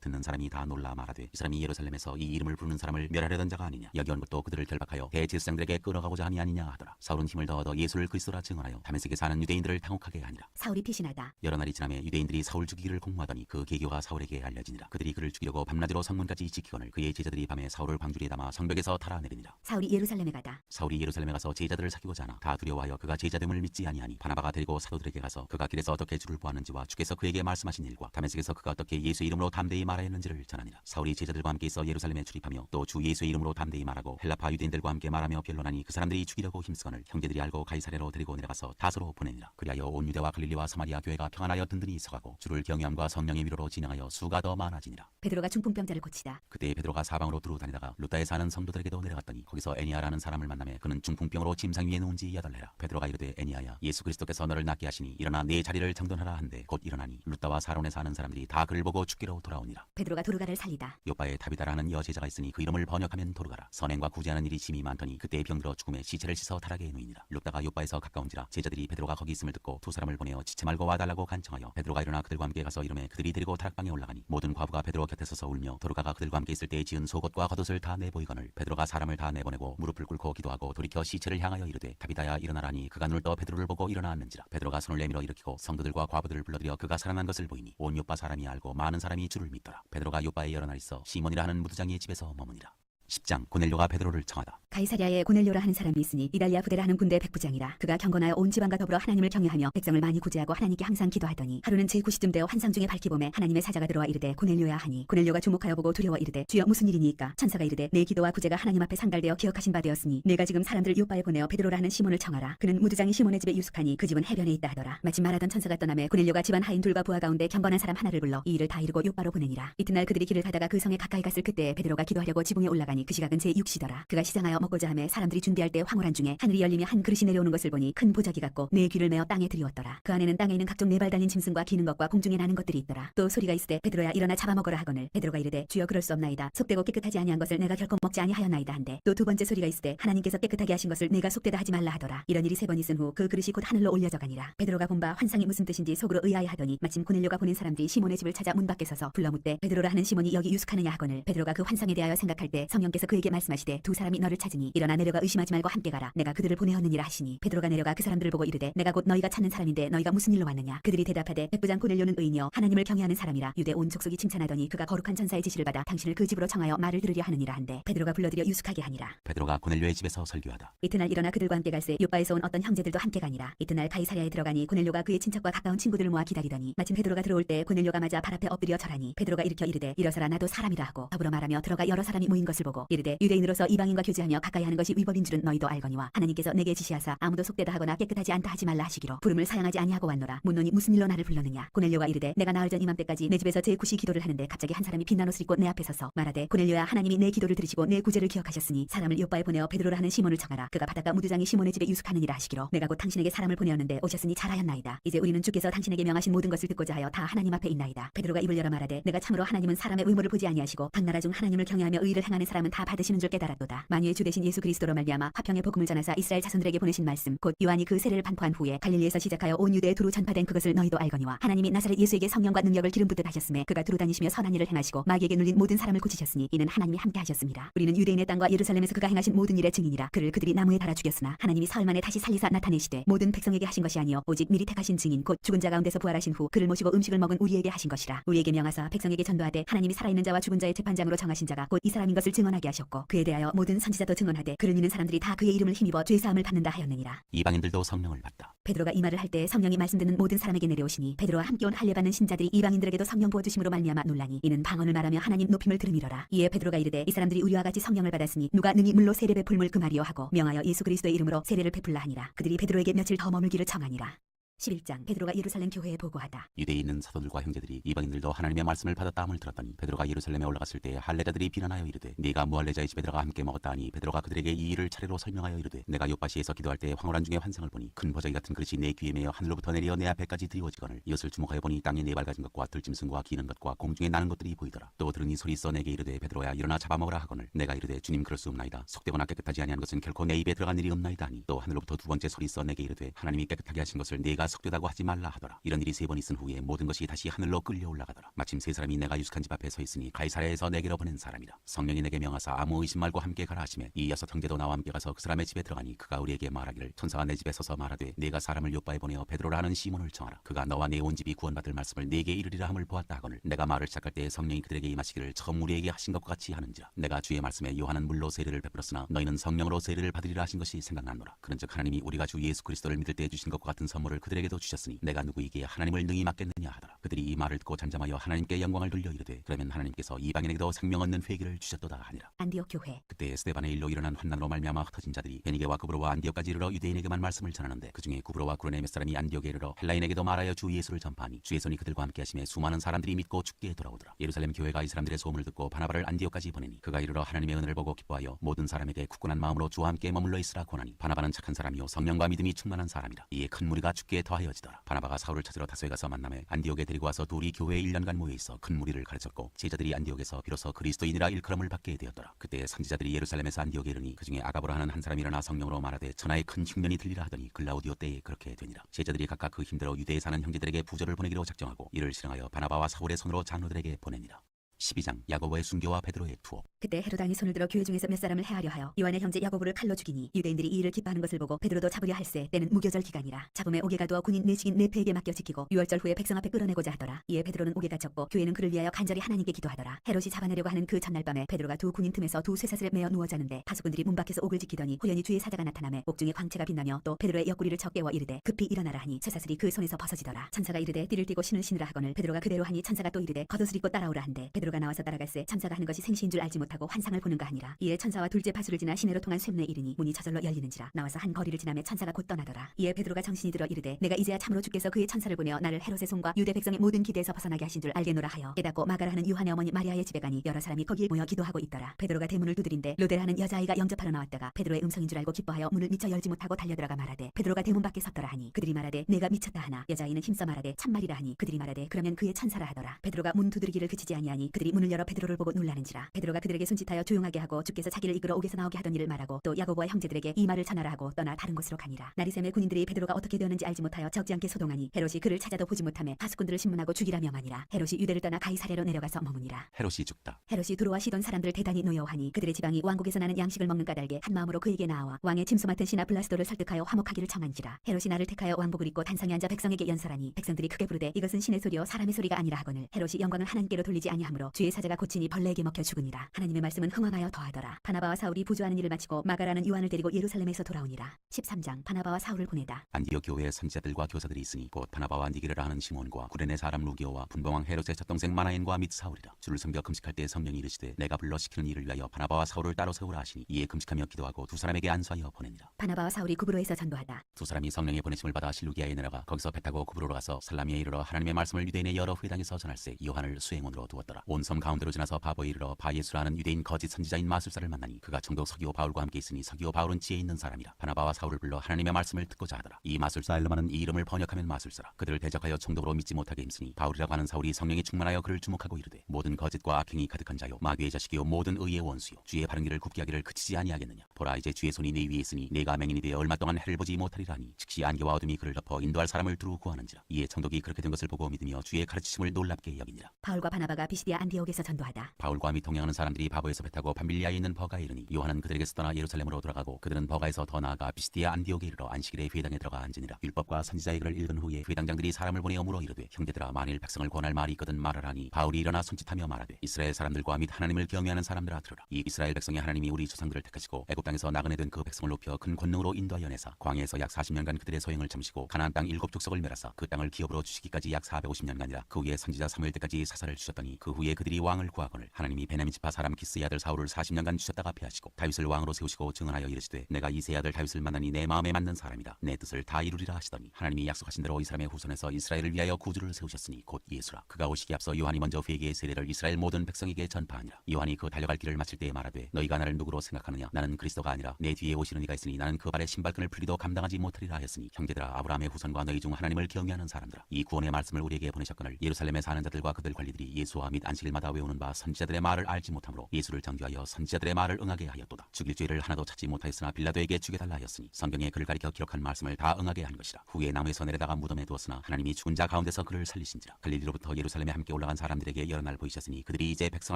듣는 사람이 다 놀라 말하되 이 사람이 예루살렘에서 이 이름을 부르는 사람을 멸하려던 자가 아니냐. 여기 온 것도 그들을 결박하여 대제사장들에게 끌어가고자 하니 아니냐 하더라. 사울은 힘을 더 얻어 예수를 그리스도라 증언하여 다메섹에 사는 유대인들을 당혹하게 하니라. 사울이 피신하다. 여러 날이 지나매 유대인들이 사울 죽이기를 공모하더니 그 계교가 사울에게 알려지니라. 그들이 그를 죽이려고 밤낮으로 성문까지 지키거늘 그의 제자들이 밤에 사울을 방주리에 담아 성벽에서 달아내리니라. 사울이 예루살렘에 가다. 사울이 예루살렘에 가서 제자들을 사귀고자 하나 다 두려워하여 그가 제자됨을 믿지 아니하니 바나바가 데리고 사도들에게 가서 그가 길에서 어떻게 주를 보았는지와 주께서 그에게 말씀하신 일과 다메섹에서 그가 어떻게 예수의 이름으로 담대히 말하였는지를 전하니라. 사울이 제자들과 함께 있어 예루살렘에 출입하며 또 주 예수의 이름으로 담대히 말하고 헬라파 유대인들과 함께 말하며 변론하니 그 사람들이 죽이려고 힘쓰거늘 형제들이 알고 가이사랴로 데리고 내려가서 다소로 보내니라. 그리하여 온 유대와 갈릴리와 사마리아 교회가 평안하여 든든히 서가고 주를 경외함과 성령의 위로로 진행하여 수가 더 많아지니라. 베드로가 중풍병자를 고치다. 그때 베드로가 사방으로 두루 다니다가 루다에 사는 성도들에게도 내려갔더니 거기서 애니아라는 사람을 만나매 그는 중풍병으로 침상 위에 누운 지 8해라. 베드로가 이르되 애니아야 예수 그리스도께서 너를 낫게 하시니 일어나 네 자리를 정돈하라 한데 곧 일어나니 루다와 사론에 사는 사람들이 다 그를 보고 죽기로 돌아오니라. 베드로가 도르가를 살리다. 요바에 다비다라는 여제자가 있으니 그 이름을 번역하면 도르가라. 선행과 구제하는 일이 심히 많더니 그때 병들어 죽음에 시체를 씻어 타락에 누이니라. 루다가 요바에서 가까운지라 제자들이 베드로가 거기 있음을 듣고 두 사람을 보내어 지체 말고 와달라고 간청하여 베드로가 일어나 그들과 함께 가서 이름에 그들이 데리고 타락방에 올라가니 모든 과부가 베드로 곁에 서서 울며 도르가가 그들과 함께 있을 때 지은 속옷과 겉옷을 다 내보이거늘 베드로가 사람을 다 내보내고 무릎을 꿇고 기도하고 돌이켜 시체를 향하여 이르되 다비다야 일어나라니 그가 눈을 떠 베드로를 보고 일어나 앉는지라. 베드로가 손을 내밀어 일으키고 성도들과 과부들을 불러들여 그가 살아난 것을 보이니 온 요빠 사람이 알고 많은 사람이 주를 믿더라. 베드로가 요빠에 여러 날 있어 시몬이라 하는 무두장이의 집에서 머무니라. 10장 고넬료가 베드로를 청하다. 가이사랴에 고넬료라 하는 사람이 있으니 이달리아 부대라 하는 군대 백부장이라. 그가 경건하여 온 지방과 더불어 하나님을 경외하며 백성을 많이 구제하고 하나님께 항상 기도하더니 하루는 제9시쯤 되어 환상 중에 밝히 보매 하나님의 사자가 들어와 이르되 고넬료야 하니 고넬료가 주목하여 보고 두려워 이르되 주여 무슨 일이니이까. 천사가 이르되 내 기도와 구제가 하나님 앞에 상달되어 기억하신 바 되었으니 내가 지금 사람들을 요바에 보내어 베드로라 하는 시몬을 청하라. 그는 무두장이 시몬의 집에 유숙하니 그 집은 해변에 있다 하더라. 마침 말하던 천사가 떠나매 고넬료가 집안 하인 둘과 부하 가운데 경건한 사람 하나를 불러 이 일을 다 이루고 요바로 보내니라. 이튿날 그들이 길을 가다가 그 성에 가까이 갔을 그때 베드로가 기도하려고 지붕에 올라가니 그 시각은 제6시더라. 그가 시장하여 먹고자 하매 사람들이 준비할 때 황홀한 중에 하늘이 열리며 한 그릇이 내려오는 것을 보니 큰 보자기 같고 네 귀를 메어 땅에 들이웠더라. 그 안에는 땅에 있는 각종 네발 달린 짐승과 기는 것과 공중에 나는 것들이 있더라. 또 소리가 있으되 베드로야 일어나 잡아먹으라 하거늘 베드로가 이르되 주여 그럴 수 없나이다. 속되고 깨끗하지 아니한 것을 내가 결코 먹지 아니하였나이다 한데 또 두 번째 소리가 있으되 하나님께서 깨끗하게 하신 것을 내가 속되다 하지 말라 하더라. 이런 일이 3번 있은 후 그 그릇이 곧 하늘로 올려져 가니라. 베드로가 본 바 환상이 무슨 뜻인지 속으로 의아해하더니 마침 고넬료가 보낸 사람들이 시몬의 집을 찾아 문 밖에 서서 불러 묻되 베드로라 하는 시몬이 여기 유숙하느냐 하거늘 베드로가 그 환상에 대하여 생각할 때 성령께서 그에게 말씀하시되 두 사람이 너를 찾으니 일어나 내려가 의심하지 말고 함께 가라. 내가 그들을 보내었느니라 하시니 베드로가 내려가 그 사람들을 보고 이르되 내가 곧 너희가 찾는 사람인데 너희가 무슨 일로 왔느냐. 그들이 대답하되 백부장 고넬료는 의인이여 하나님을 경외하는 사람이라. 유대 온 족속이 칭찬하더니 그가 거룩한 전사의 지시를 받아 당신을 그 집으로 청하여 말을 들으려 하느니라 한데 베드로가 불러들여 유숙하게 하니라. 베드로가 고넬료의 집에서 설교하다. 이튿날 일어나 그들과 함께 갈새 요바에서 온 어떤 형제들도 함께 가니라. 이튿날 가이사랴에 들어가니 고넬료가 그의 친척과 가까운 친구들을 모아 기다리더니 마침 베드로가 들어올 때 고넬료가 맞아 발 앞에 엎드려 절하니 베드로가 일으켜 이르되 일어서라 나도 사람이라 하고 더불어 말하며 들어가 여러 사람이 모인 것을 보고 보고 이르되 유대인으로서 이방인과 교제하며 가까이 하는 것이 위법인 줄은 너희도 알거니와 하나님께서 내게 지시하사 아무도 속되다 하거나 깨끗하지 않다 하지 말라 하시기로 부름을 사양하지 아니하고 왔노라. 묻노니 무슨 일로 나를 불렀느냐. 고넬료가 이르되 내가 나흘 전 이맘때까지 내 집에서 제 구시 기도를 하는데 갑자기 한 사람이 빛난 옷을 입고 내 앞에 서서 말하되 고넬료야, 하나님이 내 기도를 들으시고 내 구제를 기억하셨으니 사람을 요바에 보내어 베드로라 하는 시몬을 청하라. 그가 바닷가 무두장이 시몬의 집에 유숙하느니라 하시기로 내가 곧 당신에게 사람을 보내었는데 오셨으니 잘하였나이다. 이제 우리는 주께서 당신에게 명하신 모든 것을 듣고자 하여 다 하나님 앞에 있나이다. 베드로가 입을 열어 말하되 내가 참으로 하나님은 사람의 외모를 보지 아니하시고 당나라 중 하나님을 경외하며 의를 행하는 사람은 다 받으시는 줄 깨달았도다. 만유의 주 되신 예수 그리스도로 말미암아 화평의 복음을 전하사 이스라엘 자손들에게 보내신 말씀 곧 요한이 그 세례를 반포한 후에 갈릴리에서 시작하여 온 유대에 두루 전파된 그것을 너희도 알거니와 하나님이 나사렛 예수에게 성령과 능력을 기름 붓듯 하셨음에 그가 두루 다니시며 선한 일을 행하시고 마귀에게 눌린 모든 사람을 고치셨으니 이는 하나님이 함께 하셨습니다. 우리는 유대인의 땅과 예루살렘에서 그가 행하신 모든 일의 증인이라. 그를 그들이 나무에 달아 죽였으나 하나님이 사흘 만에 다시 살리사 나타내시되 모든 백성에게 하신 것이 아니요 오직 미리 택하신 증인 곧 죽은 자 가운데서 부활하신 후 그를 모시고 음식을 먹은 우리에게 하신 것이라. 우리에게 명하사 백성에게 전도하되 하나님이 살아있는 자와 죽은 자의 재판장으로 정하신 자가 곧 이 사람인 것을 증언하게 하셨고 그에 대하여 모든 선지자도 증언하되 그를 믿는 사람들이 다 그의 이름을 힘입어 죄 사함을 받는다 하였느니라. 이방인들도 성령을 받다. 베드로가 이 말을 할 때 성령이 말씀 듣는 모든 사람에게 내려오시니 베드로와 함께 온 할례 받는 신자들이 이방인들에게도 성령 부어 주심으로 말미암아 놀라니 이는 방언을 말하며 하나님 높임을 들음이로라. 이에 베드로가 이르되 이 사람들이 우리와 같이 성령을 받았으니 누가 능히 물로 세례 베풀물 금하리요 하고 명하여 예수 그리스도의 이름으로 세례를 베풀라 하니라. 그들이 베드로에게 며칠 더 머물기를 청하니라. 11장 베드로가 예루살렘 교회에 보고하다. 유대에 있는 사도들과 형제들이 이방인들도 하나님의 말씀을 받았다함을 들었더니 베드로가 예루살렘에 올라갔을 때 할례자들이 비난하여 이르되 네가 무할례자의 집에 들어가 함께 먹었다 하니 베드로가 그들에게 이 일을 차례로 설명하여 이르되 내가 욥바시에서 기도할 때 황홀한 중에 환상을 보니 큰 버저기 같은 그릇이 내 귀에 매어 하늘로부터 내려 내 앞에까지 드리워지거늘 이것을 주목하여 보니 땅에 네 발가진 것과 들짐승과 기는 것과 공중에 나는 것들이 보이더라. 또 들으니 소리 있어 내게 이르되 베드로야 일어나 잡아먹으라 하거늘 내가 이르되 주님 그럴 수 없나이다. 속되거나 깨끗하지 아니한 것은 결코 내 입에 들어간 일이 없나이다 하니 또 하늘로부터 두 번째 소리 있어 내게 이르되 하나님이 깨끗하게 하신 것을 네가 속되다고 하지 말라 하더라. 이런 일이 세 번 있은 후에 모든 것이 다시 하늘로 끌려 올라가더라. 마침 세 사람이 내가 유숙한 집 앞에 서 있으니 가이사랴에서 내게로 보낸 사람이라. 성령이 내게 명하사 아무 의심 말고 함께 가라 하시매 이 여섯 형제도 나와 함께 가서 그 사람의 집에 들어가니 그가 우리에게 말하기를 천사가 내 집에 서서 말하되 네가 사람을 요바에 보내어 베드로라 하는 시몬을 청하라. 그가 너와 내 온 집이 구원받을 말씀을 네게 이르리라 함을 보았다 하거늘 내가 말을 시작할 때 성령이 그들에게 임하시기를 처음 우리에게 하신 것과 같이 하는지라. 내가 주의 말씀에 요한은 물로 세례를 베풀었으나 너희는 성령으로 세례를 받으리라 하신 것이 생각나노라. 그런즉 하나님이 우리가 주 예수 그리스도를 믿을 때 주신 것과 같은 선물을 그들에게도 주셨으니 내가 누구에게 하나님을 능히 맡겠느냐 하더라. 그들이 이 말을 듣고 잠잠하여 하나님께 영광을 돌려 이르되 그러면 하나님께서 이방인에게도 생명 얻는 회개를 주셨도다 하니라. 안디옥 교회. 그때 스데반의 일로 일어난 환난으로 말미암아 흩어진 자들이 베니게와 구브로와 안디옥까지 이르러 유대인에게만 말씀을 전하는데 그중에 구브로와 구레네 몇 사람이 안디옥에 이르러 헬라인에게도 말하여 주 예수를 전파하니 주의 손이 그들과 함께 하심에 수많은 사람들이 믿고 죽게 돌아오더라. 예루살렘 교회가 이 사람들의 소문을 듣고 바나바를 안디옥까지 보내니 그가 이르러 하나님의 은혜를 보고 기뻐하여 모든 사람에게 굳건한 마음으로 주와 함께 머물러 있으라 권하니 바나바는 착한 사람이요 성령과 믿음이 충만한 사람이라. 이에 큰 무리가 죽게 더하여지더라. 바나바가 사울을 찾으러 다소에 가서 만남에 안디옥에 데리고 와서 둘이 교회에 1년간 모여 있어 큰 무리를 가르쳤고 제자들이 안디옥에서 비로소 그리스도인이라 일컬음을 받게 되었더라. 그때 선지자들이 예루살렘에서 안디옥에 이르니 그중에 아가보라 하는 한 사람이 일어나 성령으로 말하되 천하의 큰 흉년이 들리라 하더니 글라우디오 때에 그렇게 되니라. 제자들이 각각 그 힘대로 유대에 사는 형제들에게 부조를 보내기로 작정하고 이를 실행하여 바나바와 사울의 손으로 장로들에게 보내니라. 12장 야고보의 순교와 베드로의 투옥. 그때 헤로당이 손을 들어 교회 중에서 몇 사람을 해하려 하여 요한의 형제 야고보를 칼로 죽이니 유대인들이 이 일을 기뻐하는 것을 보고 베드로도 잡으려 할세 때는 무교절 기간이라. 잡음에 옥에 가두어 군인 내식인 네페에게 맡겨 지키고 6월절 후에 백성 앞에 끌어내고자 하더라. 이에 베드로는 옥에 갇혔고 교회는 그를 위하여 간절히 하나님께 기도하더라. 헤롯이 잡아내려고 하는 그 전날 밤에 베드로가 두 군인 틈에서 두 쇠사슬에 매어 누워 자는데 파수꾼들이 문 밖에서 옥을 지키더니 호련히 주의 사자가 나타나매 옥중에 광채가 빛나며 또 베드로의 옆구리를 쳐 깨워 이르되 급히 일어나라 하니 쇠사슬이 그 손에서 벗어지더라. 천사가 이르되 띠를 띠고 신을 신으라 하거늘 베드로가 그대로 하니 천사가 또 이르되 겉옷을 입고 따라오라 한데 베드로가 나와서 따라갈새 천사가 하는 것이 생시인 줄 알지 못하고 환상을 보는가 하니라. 이에 천사와 둘째 파수를 지나 시내로 통한 쇠문에 이르니 문이 저절로 열리는지라. 나와서 한 거리를 지나매 천사가 곧 떠나더라. 이에 베드로가 정신이 들어 이르되 내가 이제야 참으로 주께서 그의 천사를 보내어 나를 헤롯의 손과 유대 백성의 모든 기대에서 벗어나게 하신 줄 알겠노라 하여 깨닫고 마가라 하는 요한의 어머니 마리아의 집에 가니 여러 사람이 거기에 모여 기도하고 있더라. 베드로가 대문을 두드린데 로데라 하는 여자아이가 영접하러 나왔다가 베드로의 음성인 줄 알고 기뻐하여 문을 미처 열지 못하고 달려들어가 말하되 베드로가 대문 밖에 섰더라 하니 그들이 말하되 내가 미쳤다 하나 여자아이는 힘써 말하되 참말이라 하니 그들이 말하되 그러면 그의 천사라 하더라. 베드로가 문 두드리기를 그치지 아니하니 그들이 문을 열어 베드로를 보고 놀라는지라. 베드로가 그들에게 손짓하여 조용하게 하고 주께서 자기를 이끌어 옥에서 나오게 하던 일을 말하고 또 야고보와 형제들에게 이 말을 전하라 하고 떠나 다른 곳으로 가니라. 나리샘의 군인들이 베드로가 어떻게 되었는지 알지 못하여 적지 않게 소동하니 헤롯이 그를 찾아도 보지 못하며 파수꾼들을 신문하고 죽이라 명하니라. 헤롯이 유대를 떠나 가이사랴로 내려가서 머무니라. 헤롯이 죽다. 헤롯이 두로와 시돈 사람들을 대단히 노여워하니 그들의 지방이 왕국에서 나는 양식을 먹는 까닭에 한 마음으로 그에게 나와 왕의 침수 맡은 신하 블라스도를 설득하여 화목하기를 청한지라. 헤롯이 나를 택하여 왕복을 입고 단상에 앉아 백성에게 연설하니 백성들이 크게 부르되 이것은 신의 소리요 사람의 소리가 아니라 하거늘 헤롯이 영광을 하나님께로 돌리지 아니하므로 주의 사자가 고치니 벌레에게 먹혀 죽으니라. 하나님의 말씀은 흥황하여 더하더라. 바나바와 사울이 부조하는 일을 마치고 마가라는 요한을 데리고 예루살렘에서 돌아오니라. 13장. 바나바와 사울을 보내다. 안디옥 교회에 선지자들과 교사들이 있으니 곧 바나바와 니게르라 하는 시몬과 구레네 사람 루기오와 분봉왕 헤롯의 맏동생 마나엔과 및 사울이라. 주를 섬겨 금식할 때 성령이 이르시되 내가 불러 시키는 일을 위하여 바나바와 사울을 따로 세우라 하시니 이에 금식하며 기도하고 두 사람에게 안수하여 보내니라. 바나바와 사울이 구브로에서 전도하다. 두 사람이 성령의 보내심을 받아 실루기아에 내려가 거기서 배 타고 구브로로 가서 살라미에 이르러 하나님의 말씀을 유대인의 여러 회당에서 전할세 요한을 수행원으로 두었더라. 온 섬 가운데로 지나서 바보에 이르러 바예수라는 유대인 거짓 선지자인 마술사를 만나니 그가 총독 서기오 바울과 함께 있으니 서기오 바울은 지혜 있는 사람이라. 바나바와 사울을 불러 하나님의 말씀을 듣고자 하더라. 이 마술사 엘르마는 이 이름을 번역하면 마술사라. 그들을 대적하여 총독으로 믿지 못하게 힘쓰니 바울이라고 하는 사울이 성령이 충만하여 그를 주목하고 이르되 모든 거짓과 악행이 가득한 자요 마귀의 자식이요 모든 의의 원수요 주의 바른 길을 굽게 하기를 그치지 아니하겠느냐. 보라 이제 주의 손이 네 위에 있으니 네가 맹인이 되어 얼마 동안 해를 보지 못하리라니 즉시 안개와 어둠이 그를 덮어 인도할 사람을 두루 구하는지라. 이에 총독이 그렇게 된 것을 보고 믿으며 주의 가르치심을 놀랍게 여기니라. 바울과 바나바가 비시디아 안디옥에서 전도하다. 바울과 및 동행하는 사람들이 바보에서 배 타고 밤빌리아에 있는 버가에 이르니 요한은 그들에게서 떠나 예루살렘으로 돌아가고 그들은 버가에서 더 나아가 비시디아 안디옥에 이르러 안식일에 회당에 들어가 앉으니라. 율법과 선지자의 글을 읽은 후에 회당장들이 사람을 보내어 물어 이르되 형제들아 만일 백성을 권할 말이 있거든 말하라니 바울이 일어나 손짓하며 말하되 이스라엘 사람들과 및 하나님을 경외하는 사람들아 들으라. 이 이스라엘 백성의 하나님이 우리 조상들을 택하시고 애굽 땅에서 나그네 된 그 백성을 높여 큰 권능으로 인도하여 내사 광야에서 약 40년간 그들의 소행을 참으시고 가나안 땅 7족속을 멸하사 그 땅을 기업으로 주시기까지 약 450년간이라. 그 후에 선지자 사무엘 때까지 사사를 주셨더니 그 후에 그들이 왕을 구하거늘 하나님이 베냐민 지파 사람 키스의 아들 사울을 40년간 주셨다가 패하시고 다윗을 왕으로 세우시고 증언하여 이르시되 내가 이새의 아들 다윗을 만나니 내 마음에 맞는 사람이다 내 뜻을 다 이루리라 하시더니 하나님이 약속하신 대로 이 사람의 후손에서 이스라엘을 위하여 구주를 세우셨으니 곧 예수라. 그가 오시기 앞서 요한이 먼저 회개의 세례를 이스라엘 모든 백성에게 전파하니라. 요한이 그 달려갈 길을 마칠 때에 말하되 너희가 나를 누구로 생각하느냐 나는 그리스도가 아니라 내 뒤에 오시는 이가 있으니 나는 그 발에 신발끈을 풀리도 감당하지 못하리라 하였으니 형제들아 아브라함의 후손과 너희 중 하나님을 경외하는 사람들아 이 구원의 말씀을 우리에게 보내셨거늘 예루살렘에 사는 자들과 그들 관리들이 예수와 및 안식일마다 외우는 바 선지자들의 말을 알지 못하므로 예수를 정죄하여 선지자들의 말을 응하게 하였도다. 죽일 죄를 하나도 찾지 못하였으나 빌라도에게 죽여달라 하였으니 성경에 그를 가리켜 기록한 말씀을 다 응하게 한 것이라. 후에 나무에서 내려다가 무덤에 두었으나 하나님이 죽은 자 가운데서 그를 살리신지라. 갈릴리로부터 예루살렘에 함께 올라간 사람들에게 여러 날 보이셨으니 그들이 이제 백성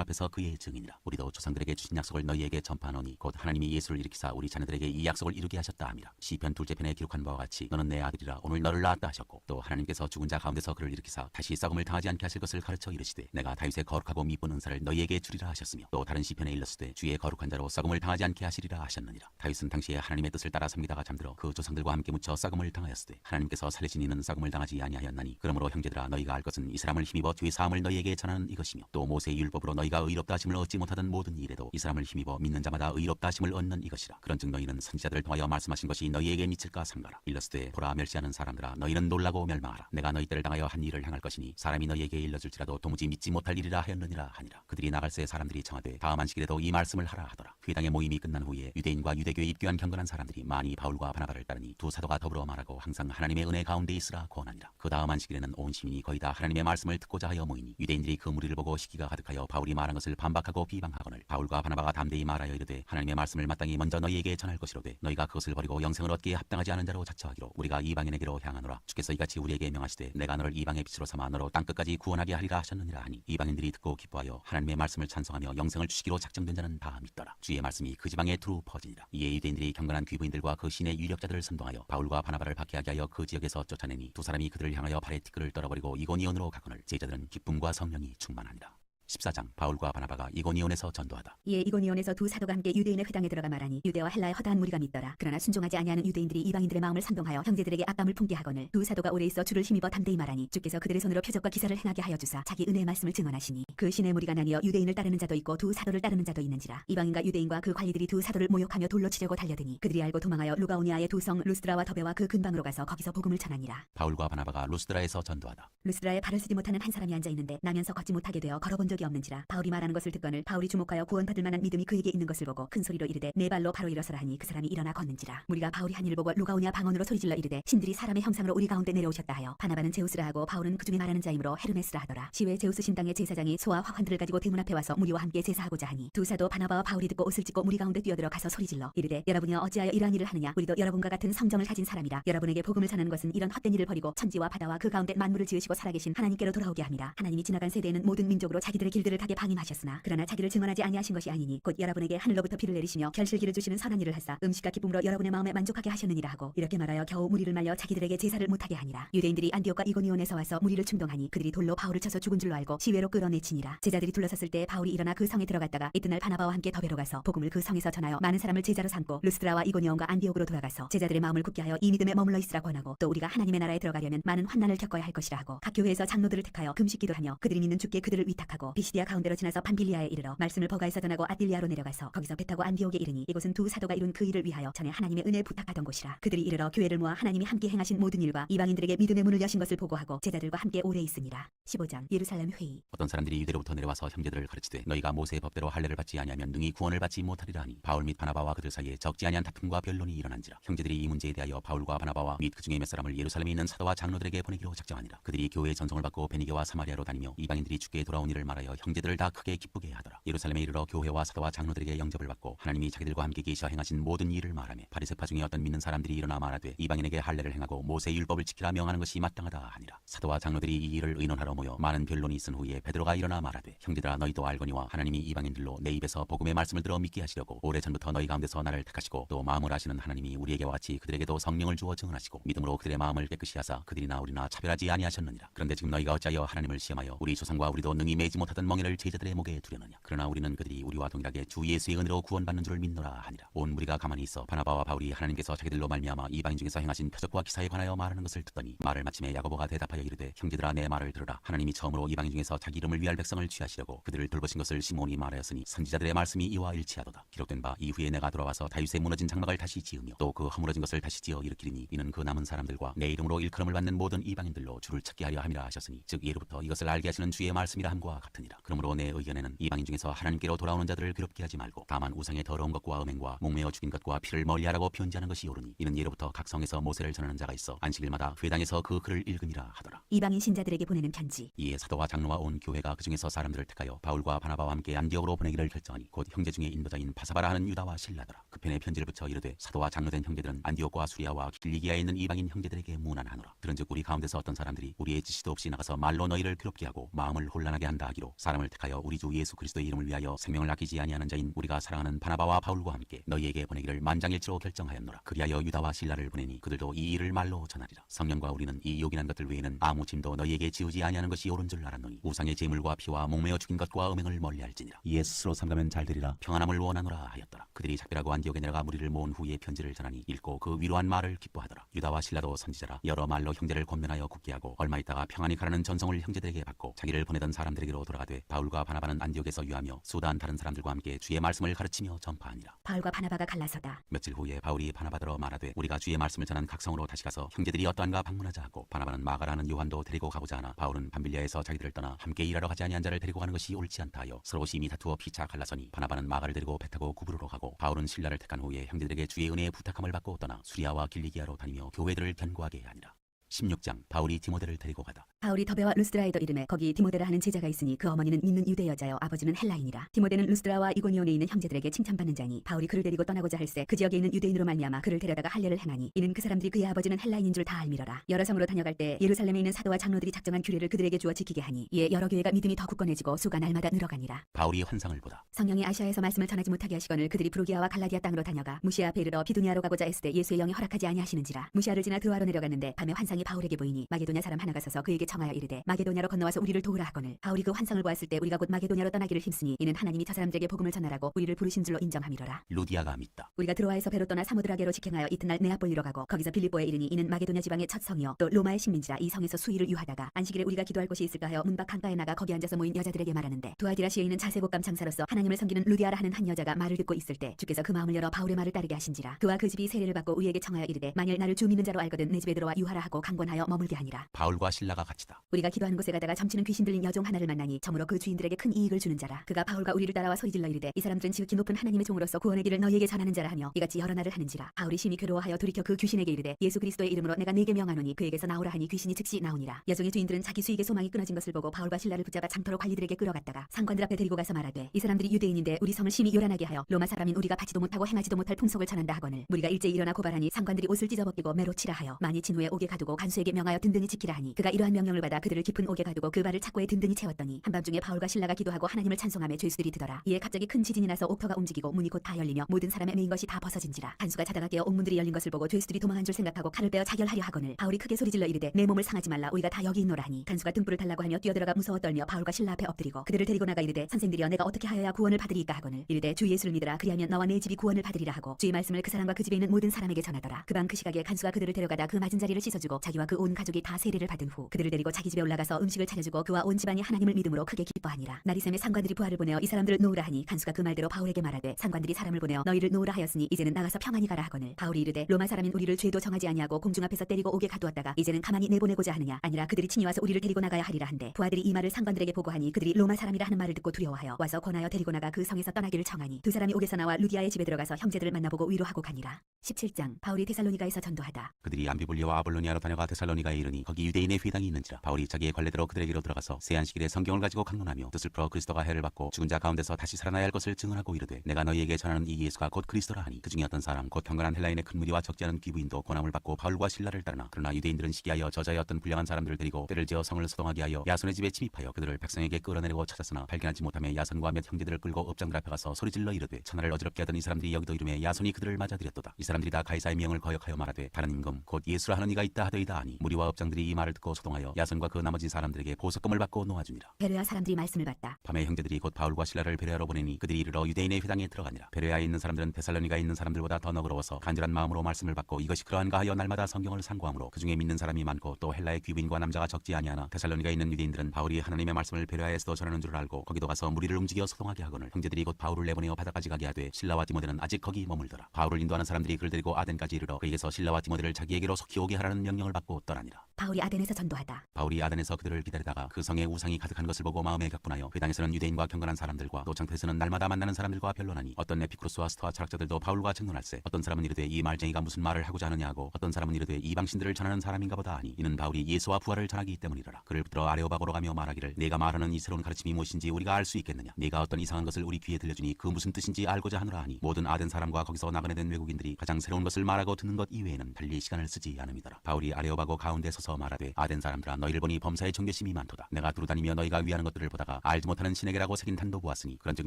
앞에서 그의 증인이라. 우리도 조상들에게 주신 약속을 너희에게 전파하노니 곧 하나님이 예수를 일으키사 우리 자녀들에게 이 약속을 이루게 하셨다 함이라. 시편 2째 편에 기록한 바와 같이 너는 내 아들이라 오늘 너를 낳았다 하셨고 또 하나님께서 죽은 자 가운데서 그를 일으키사 다시 썩음을 당하지 않게 하실 것을 가르쳐 이르시되 내가 다윗의 거룩하고 미쁜 은사를 너희에게 주리라 하셨으며 또 다른 시편에 일렀으되 주의 거룩한 자로 썩음을 당하지 않게 하시리라 하셨느니라. 다윗은 당시에 하나님의 뜻을 따라 섬기다가 잠들어 그 조상들과 함께 묻혀 썩음을 당하였으되 하나님께서 살리신 이는 썩음을 당하지 아니하였나니 그러므로 형제들아 너희가 알 것은 이 사람을 힘입어 죄 사함을 너희에게 전하는 이것이며 또 모세의 율법으로 너희가 의롭다 하심을 얻지 못하던 모든 일에도 이 사람을 힘입어 믿는 자마다 의롭다 하심을 얻는 이것이라. 그런즉 너희는 선지자들을 통하여 말씀하신 것이 너희에게 미칠까 삼가라. 일렀으되 보라 멸시하는 사람들아 너희는 놀라고 멸망하라. 내가 너희 때를 당하여 한 일을 행할 것이니 사람이 너희에게 일러줄지라도 도무지 믿지 못할 일이라 하였느니라 하니라. 그들이 나갈새 사람들이 청하되 다음 안식일에도 이 말씀을 하라 하더라. 회당의 모임이 끝난 후에 유대인과 유대교에 입교한 경건한 사람들이 많이 바울과 바나바를 따르니 두 사도가 더불어 말하고 항상 하나님의 은혜 가운데 있으라 권하니라. 그 다음 안식일에는 온 시민이 거의 다 하나님의 말씀을 듣고자 하여 모이니 유대인들이 그 무리를 보고 시기가 가득하여 바울이 말한 것을 반박하고 비방하거늘 바울과 바나바가 담대히 말하여 이르되 하나님의 말씀을 마땅히 먼저 너희에게 전할 것이로되 너희가 그것을 버리고 영생을 얻기에 합당하지 않은 자로 자처하기로 우리가 이방인에게로 향하노라. 주께서 이같이 우리에게 명하시되 내가 너를 이방의 빛으로 삼아 너로 땅끝까지 구원하게 하리라 하셨느니라 하니 이방인들이 듣고 기뻐하여 하나님의 말씀을 찬송하며 영생을 주시기로 작정된 자는 다 믿더라. 주의 말씀이 그 지방에 두루 퍼지니라. 이에 유대인들이 경건한 귀부인들과 그 신의 유력자들을 선동하여 바울과 바나바를 박해하게 하여 그 지역에서 쫓아내니 두 사람이 그들을 향하여 발에 티끌을 떨어버리고 이고니온으로 가거늘 제자들은 기쁨과 성령이 충만하니라. 14장 바울과 바나바가 이고니온에서 전도하다. 이에 이고니온에서 두 사도가 함께 유대인의 회당에 들어가 말하니 유대와 헬라의 허다한 무리가 믿더라. 그러나 순종하지 아니하는 유대인들이 이방인들의 마음을 선동하여 형제들에게 악감을 품게 하거늘 두 사도가 오래 있어 주를 힘입어 담대히 말하니 주께서 그들의 손으로 표적과 기사를 행하게 하여 주사 자기 은혜의 말씀을 증언하시니 그 신의 무리가 나뉘어 유대인을 따르는 자도 있고 두 사도를 따르는 자도 있는지라. 이방인과 유대인과 그 관리들이 두 사도를 모욕하며 돌로 치려고 달려드니 그들이 알고 도망하여 루가오니아의 두 성 루스드라와 더베와 그 근방으로 가서 거기서 복음을 전하니라. 바울과 바나바가 루스드라에서 전도하다. 루스드라에 발을 쓰지 못하는 한 사람이 앉아 있는데 나면서 걷지 못하게 되어 걸어본 적이 없는지라. 바울이 말하는 것을 듣거늘 바울이 주목하여 구원받을 만한 믿음이 그에게 있는 것을 보고 큰 소리로 이르되 내 발로 바로 일어서라 하니 그 사람이 일어나 걷는지라. 무리가 바울이 한 일을 보고 루가오니아 방언으로 소리질러 이르되 신들이 사람의 형상으로 우리 가운데 내려오셨다 하여 바나바는 제우스라 하고 바울은 그중에 말하는 자이므로 헤르메스라 하더라. 시외 제우스 신당의 제사장이 소와 화환들을 가지고 대문 앞에 와서 무리와 함께 제사하고자 하니 두 사도 바나바와 바울이 듣고 옷을 찢고 무리 가운데 뛰어들어 가서 소리질러 이르되 여러분이여 어찌하여 이러한 일을 하느냐. 우리도 여러분과 같은 성정을 가진 사람이라. 여러분에게 복음을 전하는 것은 이런 헛된 일을 버리고 천지와 바다와 그 가운데 만물을 지으시고 살아계신 하나님께로 돌아오게 합니다. 하나님이 지나간 세대에는 모든 민족으로 자기들의 제자들의 길들을 가게 방임하셨으나 그러나 자기를 증언하지 아니하신 것이 아니니 곧 여러분에게 하늘로부터 비를 내리시며 결실기를 주시는 선한 일을 하사 음식과 기쁨으로 여러분의 마음에 만족하게 하셨느니라 하고 이렇게 말하여 겨우 무리를 말려 자기들에게 제사를 못하게 하니라. 유대인들이 안디옥과 이고니온에서 와서 무리를 충동하니 그들이 돌로 바울을 쳐서 죽은 줄로 알고 시외로 끌어내치니라. 제자들이 둘러섰을 때 바울이 일어나 그 성에 들어갔다가 이튿날 바나바와 함께 더베로 가서 복음을 그 성에서 전하여 많은 사람을 제자로 삼고 루스드라와 이고니온과 안디옥으로 돌아가서 제자들의 마음을 굳게 하여 이 믿음에 머물러 있으라 권하고 또 우리가 하나님의 나라에 들어가려면 많은 환난을 겪어야 할 것이라 하고 각 교회에서 장로들을 택하여 금식 기도하며 그들이 믿는 주께 그들을 위탁하고 비시디아 가운데로 지나서 밤빌리아에 이르러 말씀을 버가에서 전하고 아딜리아로 내려가서 거기서 배 타고 안디옥에 이르니 이곳은 두 사도가 이룬 그 일을 위하여 전에 하나님의 은혜 부탁하던 곳이라. 그들이 이르러 교회를 모아 하나님이 함께 행하신 모든 일과 이방인들에게 믿음의 문을 여신 것을 보고하고 제자들과 함께 오래 있으니라. 15장 예루살렘 회의. 어떤 사람들이 유대로부터 내려와서 형제들을 가르치되 너희가 모세의 법대로 할례를 받지 아니하면 능히 구원을 받지 못하리라 하니 바울 및 바나바와 그들 사이에 적지 아니한 다툼과 변론이 일어난지라. 형제들이 이 문제에 대하여 바울과 바나바와 및 그 중에 몇 사람을 예루살렘에 있는 사도와 장로들에게 보내기로 작정하니라. 그들이 교회의 전송을 받고 베니게와 사마리아로 다니며 이방인들이 주께 돌아온 일을 말하여 형제들을 다 크게 기쁘게 하더라. 예루살렘에 이르러 교회와 사도와 장로들에게 영접을 받고 하나님이 자기들과 함께 계시어 행하신 모든 일을 말하며 바리새파 중에 어떤 믿는 사람들이 일어나 말하되 이방인에게 할례를 행하고 모세의 율법을 지키라 명하는 것이 마땅하다 하니라. 사도와 장로들이 이 일을 의논하러 모여 많은 변론이 있은 후에 베드로가 일어나 말하되 형제들아 너희도 알거니와 하나님이 이방인들로 내 입에서 복음의 말씀을 들어 믿게 하시려고 오래전부터 너희 가운데서 나를 택하시고 또 마음을 아시는 하나님이 우리에게와 같이 그들에게도 성령을 주어 증언하시고 믿음으로 그들의 마음을 깨끗이 하사 그들이나 우리나 차별하지 아니하셨느니라. 그런데 지금 너희가 어찌하여 하나님을 시험하여 우리 조상과 우리도 능히 매지 못하던 멍에를 제자들의 목에 두려느냐. 그러나 우리는 그들이 우리와 동일하게 주 예수의 은혜로 구원받는 줄을 믿노라 하니라. 온 무리가 가만히 있어 바나바와 바울이 하나님께서 자기들로 말미암아 이방인 중에서 행하신 표적과 기사에 관하여 말하는 것을 듣더니 말을 마침에 야고보가 대답하여 이르되 형제들아 내 말을 들으라. 하나님이 처음으로 이방인 중에서 자기 이름을 위할 백성을 취하시려고 그들을 돌보신 것을 시몬이 말하였으니 선지자들의 말씀이 이와 일치하도다. 기록된 바 이후에 내가 돌아와서 다윗의 무너진 장막을 다시 지으며 또 그 허물어진 것을 다시 지어 일으키리니 이는 그 남은 사람들과 내 이름으로 일컬음을 받는 모든 이방인들로 주를 찾게 하려 함이라 하셨으니 즉 예로부터 이것을 알게 하시는 주의 말씀이라 함과 같으니라. 그러므로 내 의견에는 이방인 중에서 하나님께로 돌아오는 자들을 괴롭게 하지 말고 다만 우상의 더러운 것과 음행과 목매어 죽인 것과 피를 멀리하라고 편지하는 것이 옳으니 이는 예로부터 각 성에서 모세를 전하는 자가 있어 안식일마다 회당에서 그 글을 읽으니라 하더라. 이방인 신자들에게 보내는 편지. 이에 사도와 장로와 온 교회가 그 중에서 사람들을 택하여 바울과 바나바와 함께 안디옥으로 보내기를 결정하니 곧 형제 중에 인도자인 바사바라 하는 유다와 실라더라. 그 편에 편지를 붙여 이르되 사도와 장로된 형제들은 안디옥과 수리아와 길리기아에 있는 이방인 형제들에게 문안하노라. 들은즉 우리 가운데서 어떤 사람들이 우리의 지시도 없이 나가서 말로 너희를 괴롭게 하고 마음을 혼란하게 한다 하기로 사람을 택하여 우리 주 예수 그리스도의 이름을 위하여 생명을 아끼지 아니하는 자인 우리가 사랑하는 바나바와 바울과 함께 너희에게 보내기를 만장일치로 결정하였노라. 그리하여 유다와 실라를 보내니 그들도 이 일을 말로 전하리라. 성령과 우리는 이 요긴한 것들 외에는 아무 짐도 너희에게 지우지 아니하는 것이 옳은 줄 알았노니 우상의 제물과 피와 목매어 죽인 것과 음행을 멀리할지니라. 이에 스스로 삼가면 잘 되리라. 평안함을 원하노라 하였더라. 그들이 작별하고 안디옥에 내려가 무리를 모은 후에 편지를 전하니 읽고 그 위로한 말을 기뻐하더라. 유다와 실라도 선지자라 여러 말로 형제를 권면하여 굳게 하고 얼마 있다가 평안히 가라는 전송을 형제들에게 받고 자기를 보내던 사람들에게로 돌아가되 바울과 바나바는 안디옥에서 유하며 수단 다른 사람들과 함께 주의 말씀을 가르치며 전파하니라. 바울과 바나바가 갈라서다. 며칠 후에 바울이 바나바더러 말하되 우리가 주의 말씀을 전한 각성으로 다시 가서 형제들이 어떠한가 방문하자 하고 바나바는 마가라는 요한도 데리고 가고자 하나 바울은 밤빌리아에서 자기들을 떠나 함께 일하러 가지 아니한 자를 데리고 가는 것이 옳지 않다 하여 서로 심히 다투어 피차 갈라서니 바나바는 마가를 데리고 배 타고 구브로로 가고 바울은 신라를 택한 후에 형제들에게 주의 은혜의 부탁함을 받고 떠나 수리아와 길리기아로 다니며 교회들을 견고하게 하니라. 16장 바울이 디모데를 데리고 가다. 바울이 더베와 루스드라에도 이르매 거기 디모데라 하는 제자가 있으니 그 어머니는 믿는 유대 여자여 아버지는 헬라인이라. 디모데는 루스드라와 이고니온에 있는 형제들에게 칭찬받는 자니 바울이 그를 데리고 떠나고자 할새 그 지역에 있는 유대인으로 말미암아 그를 데려다가 할례를 행하니 이는 그 사람들이 그의 아버지는 헬라인인 줄 다 알미러라. 여러 성으로 다녀갈 때 예루살렘에 있는 사도와 장로들이 작정한 규례를 그들에게 주어 지키게 하니 이에 여러 교회가 믿음이 더 굳건해지고 수가 날마다 늘어가니라. 바울이 환상을 보다. 성령이 아시아에서 말씀을 전하지 못하게 하시거늘 그들이 브루기아와 갈라디아 땅으로 다녀가 무시아 앞에 이르러 비두니아로 가고자 했을 때 예수의 영이 허락하지 아니하시는지라. 무시아를 지나 드와로 내려갔는데 밤에 환상이 바울에게 보이니 마게도냐 사람 하나가 서서 그에게 청하여 이르되 마게도냐로 건너와서 우리를 도우라 하거늘 바울이 그 환상을 보았을 때 우리가 곧 마게도냐로 떠나기를 힘쓰니 이는 하나님이 저 사람들에게 복음을 전하라고 우리를 부르신 줄로 인정함이로라. 루디아가 믿다. 우리가 드로아에서 배로 떠나 사무드라게로 직행하여 이튿날 네아폴리로 가고 거기서 빌립보에 이르니 이는 마게도냐 지방의 첫 성이요 또 로마의 식민지라. 이 성에서 수일을 유하다가 안식일에 우리가 기도할 곳이 있을까 하여 문밖 강가에 나가 거기 앉아서 모인 여자들에게 말하는데 두아디라시에 있는 자세곡감 장사로서 하나님을 섬기는 루디아라 하는 한 여자가 말을 듣고 있을 때 주께서 그 마음을 열어 바울의 말을 따르게 하신지라. 그와 그 집이 세례를 받고 우리에게 청하여 이르되 만일 나를 주 믿는 자로 알거든 내 집에 들어와 유하라 하고 강권하여 머물게 하니라. 바울과 신라가 같이다. 우리가 기도하는 곳에 가다가 점치는 귀신 들린 여종 하나를 만나니 점으로 그 주인들에게 큰 이익을 주는 자라. 그가 바울과 우리를 따라와 소리질러 이르되 이 사람들은 지극히 높은 하나님의 종으로서 구원의 길을 너희에게 전하는 자라 하며 이같이 여러 날을 하는지라. 바울이 심히 괴로워하여 돌이켜 그 귀신에게 이르되 예수 그리스도의 이름으로 내가 네게 명하노니 그에게서 나오라 하니 귀신이 즉시 나오니라. 여종의 주인들은 자기 수익의 소망이 끊어진 것을 보고 바울과 신라를 붙잡아 장터로 관리들에게 끌어갔다가 상관들 앞에 데리고 가서 말하되 이 사람들이 유대인인데 우리 성을 심히 요란하게 하여 로마 사람인 우리가 받지도 못하고 행하지도 못할 풍속을 전한다 하거늘 무리가 일제히 일어나 고발하니 상관들이 옷을 찢어벗기고 매로 치라 하여 많이 친 후에 옥에 가두고 간수에게 명하여 든든히 지키라 하니 그가 이러한 명령을 받아 그들을 깊은 옥에 가두고 그 발을 착고에 든든히 채웠더니 한밤중에 바울과 실라가 기도하고 하나님을 찬송하며 죄수들이 드더라. 이에 갑자기 큰 지진이 나서 옥터가 움직이고 문이 곧 다 열리며 모든 사람의 매인 것이 다 벗어진지라. 간수가 자다가 깨어 옥문들이 열린 것을 보고 죄수들이 도망한 줄 생각하고 칼을 빼어 자결하려 하거늘 바울이 크게 소리질러 이르되 내 몸을 상하지 말라 우리가 다 여기 있노라 하니 간수가 등불을 달라고 하며 뛰어들어가 무서워 떨며 바울과 실라 앞에 엎드리고 그들을 데리고 나가 이르되 선생들이여 내가 어떻게 하여야 구원을 받으리이까 하거늘 이르되 주 예수를 믿으라 그리하면 너와 내 집이 구원을 받으리라 하고 주의 말씀을 그 사람과 그 집에 있는 모든 사람에게 전하더라. 그 밤 그 시각에 간수가 그들을 데려가다 그 맞은 자리를 씻어주고 자기와 그 온 가족이 다 세례를 받은 후 그들을 데리고 자기 집에 올라가서 음식을 차려주고 그와 온 집안이 하나님을 믿음으로 크게 기뻐하니라. 나리샘의 상관들이 부하를 보내어 이 사람들을 놓으라 하니 간수가 그 말대로 바울에게 말하되 상관들이 사람을 보내어 너희를 놓으라 하였으니 이제는 나가서 평안히 가라 하거늘 바울이 이르되 로마 사람인 우리를 죄도 정하지 아니하고 공중 앞에서 때리고 옥에 가두었다가 이제는 가만히 내보내고자 하느냐 아니라 그들이 친히 와서 우리를 데리고 나가야 하리라 한데 부하들이 이 말을 상관들에게 보고하니 그들이 로마 사람이라 하는 말을 듣고 두려워하여 와서 권하여 데리고 나가 그 성에서 떠나기를 청하니 두 사람이 옥에서 나와 루디아의 집에 들어가서 형제들을 만나보고 위로하고 가니라. 17장 바울이 데살로니가에서 전도하다. 그들이 암비볼리와 아볼로니아로 다녀가 데살로니가에 이르니 거기 유대인의 회당이 있는지라. 바울이 자기의 관례대로 그들에게로 들어가서 세안식일에 성경을 가지고 강론하며 뜻을 풀어 그리스도가 해를 받고 죽은 자 가운데서 다시 살아나야 할 것을 증언하고 이르되 내가 너희에게 전하는 이 예수가 곧 그리스도라 하니 그 중에 어떤 사람 곧 경건한 헬라인의 큰 무리와 적지 않은 귀부인도 권함을 받고 바울과 실라를 따르나 그러나 유대인들은 시기하여 저자의 어떤 불량한 사람들을 데리고 때를 지어 성을 소동하게 하여 야손의 집에 침입하여 그들을 백성에게 끌어내려고 찾았으나 발견하지 못하며 야손과 몇 형제들을 끌고 업장들 앞에 가서 소리질러 이르되 천하를 어지럽게 하던 이 사람들이 여기도 이름에 야손이 그들을 맞아들였도다. 이 사람들이 다 가이사의 명을 거역하여 말하되 다른 임금 곧 예수라 하는 이가 있다 하더이다 하니 무리와 업장들이 이 말을 듣고 소동하여 야손과 그 나머지 사람들에게 보석금을 받고 놓아주니라. 베레아 사람들이 말씀을 받다. 밤에 형제들이 곧 바울과 실라를 베레아로 보내니 그들이 이르러 유대인의 회당에 들어가니라. 베레아에 있는 사람들은 데살로니가에 있는 사람들보다 더 너그러워서 간절한 마음으로 말씀을 받고 이것이 그러한가 하여 날마다 성경을 상고하므로 그중에 믿는 사람이 많고 또 헬라의 귀부인과 남자가 적지 아니하나 데살로니가에 있는 유대인들은 바울이 하나님의 말씀을 베레아에서도 전하는 줄 알고 거기도 가서 무리를 움직여 소동하게 하거늘 형제들이 곧 바울을 내보내어 바다까지 가게 하되 실라와 디모데는 아직 거기 머물더라. 바울을 인도하는 사람들이 그를 데리고 아덴까지 이르러 그에게서 실라와 디모데를 자기에게로 속히 오게 하라는 명령을 받고 떠나니라. 바울이 아덴에서 전도하다. 바울이 아덴에서 그들을 기다리다가 그 성에 우상이 가득한 것을 보고 마음에 격분하여 회당에서는 유대인과 경건한 사람들과 또 장터에서는 날마다 만나는 사람들과 변론하니 어떤 에피쿠로스와 스토아 철학자들도 바울과争논할세 어떤 사람은 이르되 이 말쟁이가 무슨 말을 하고자 하느냐 하고 어떤 사람은 이르되 이방신들을 전하는 사람인가 보다 하니 이는 바울이 예수와 부활을 전하기 때문이라. 그를 붙들어 아레오바고로 가며 말하기를 내가 말하는 이 새로운 가르침이 무엇인지 우리가 알 수 있겠느냐. 네가 어떤 이상한 것을 우리 귀에 들려주니 그 무슨 뜻인지 알고자 하노라 하니 모든 아덴 사람과 거기서 나그네 된 외국인들이 가장 새로운 것을 말하고 듣는 것 이외에는 달리 시간을 쓰지 않음이더라. 바울이 아레오바고 가운데 서서 말하되 아덴 사람들아 너희를 보니 범사에 정죄심이 많도다. 내가 두루다니며 너희가 위하는 것들을 보다가 알지 못하는 신에게라고 새긴 단도 보았으니 그런즉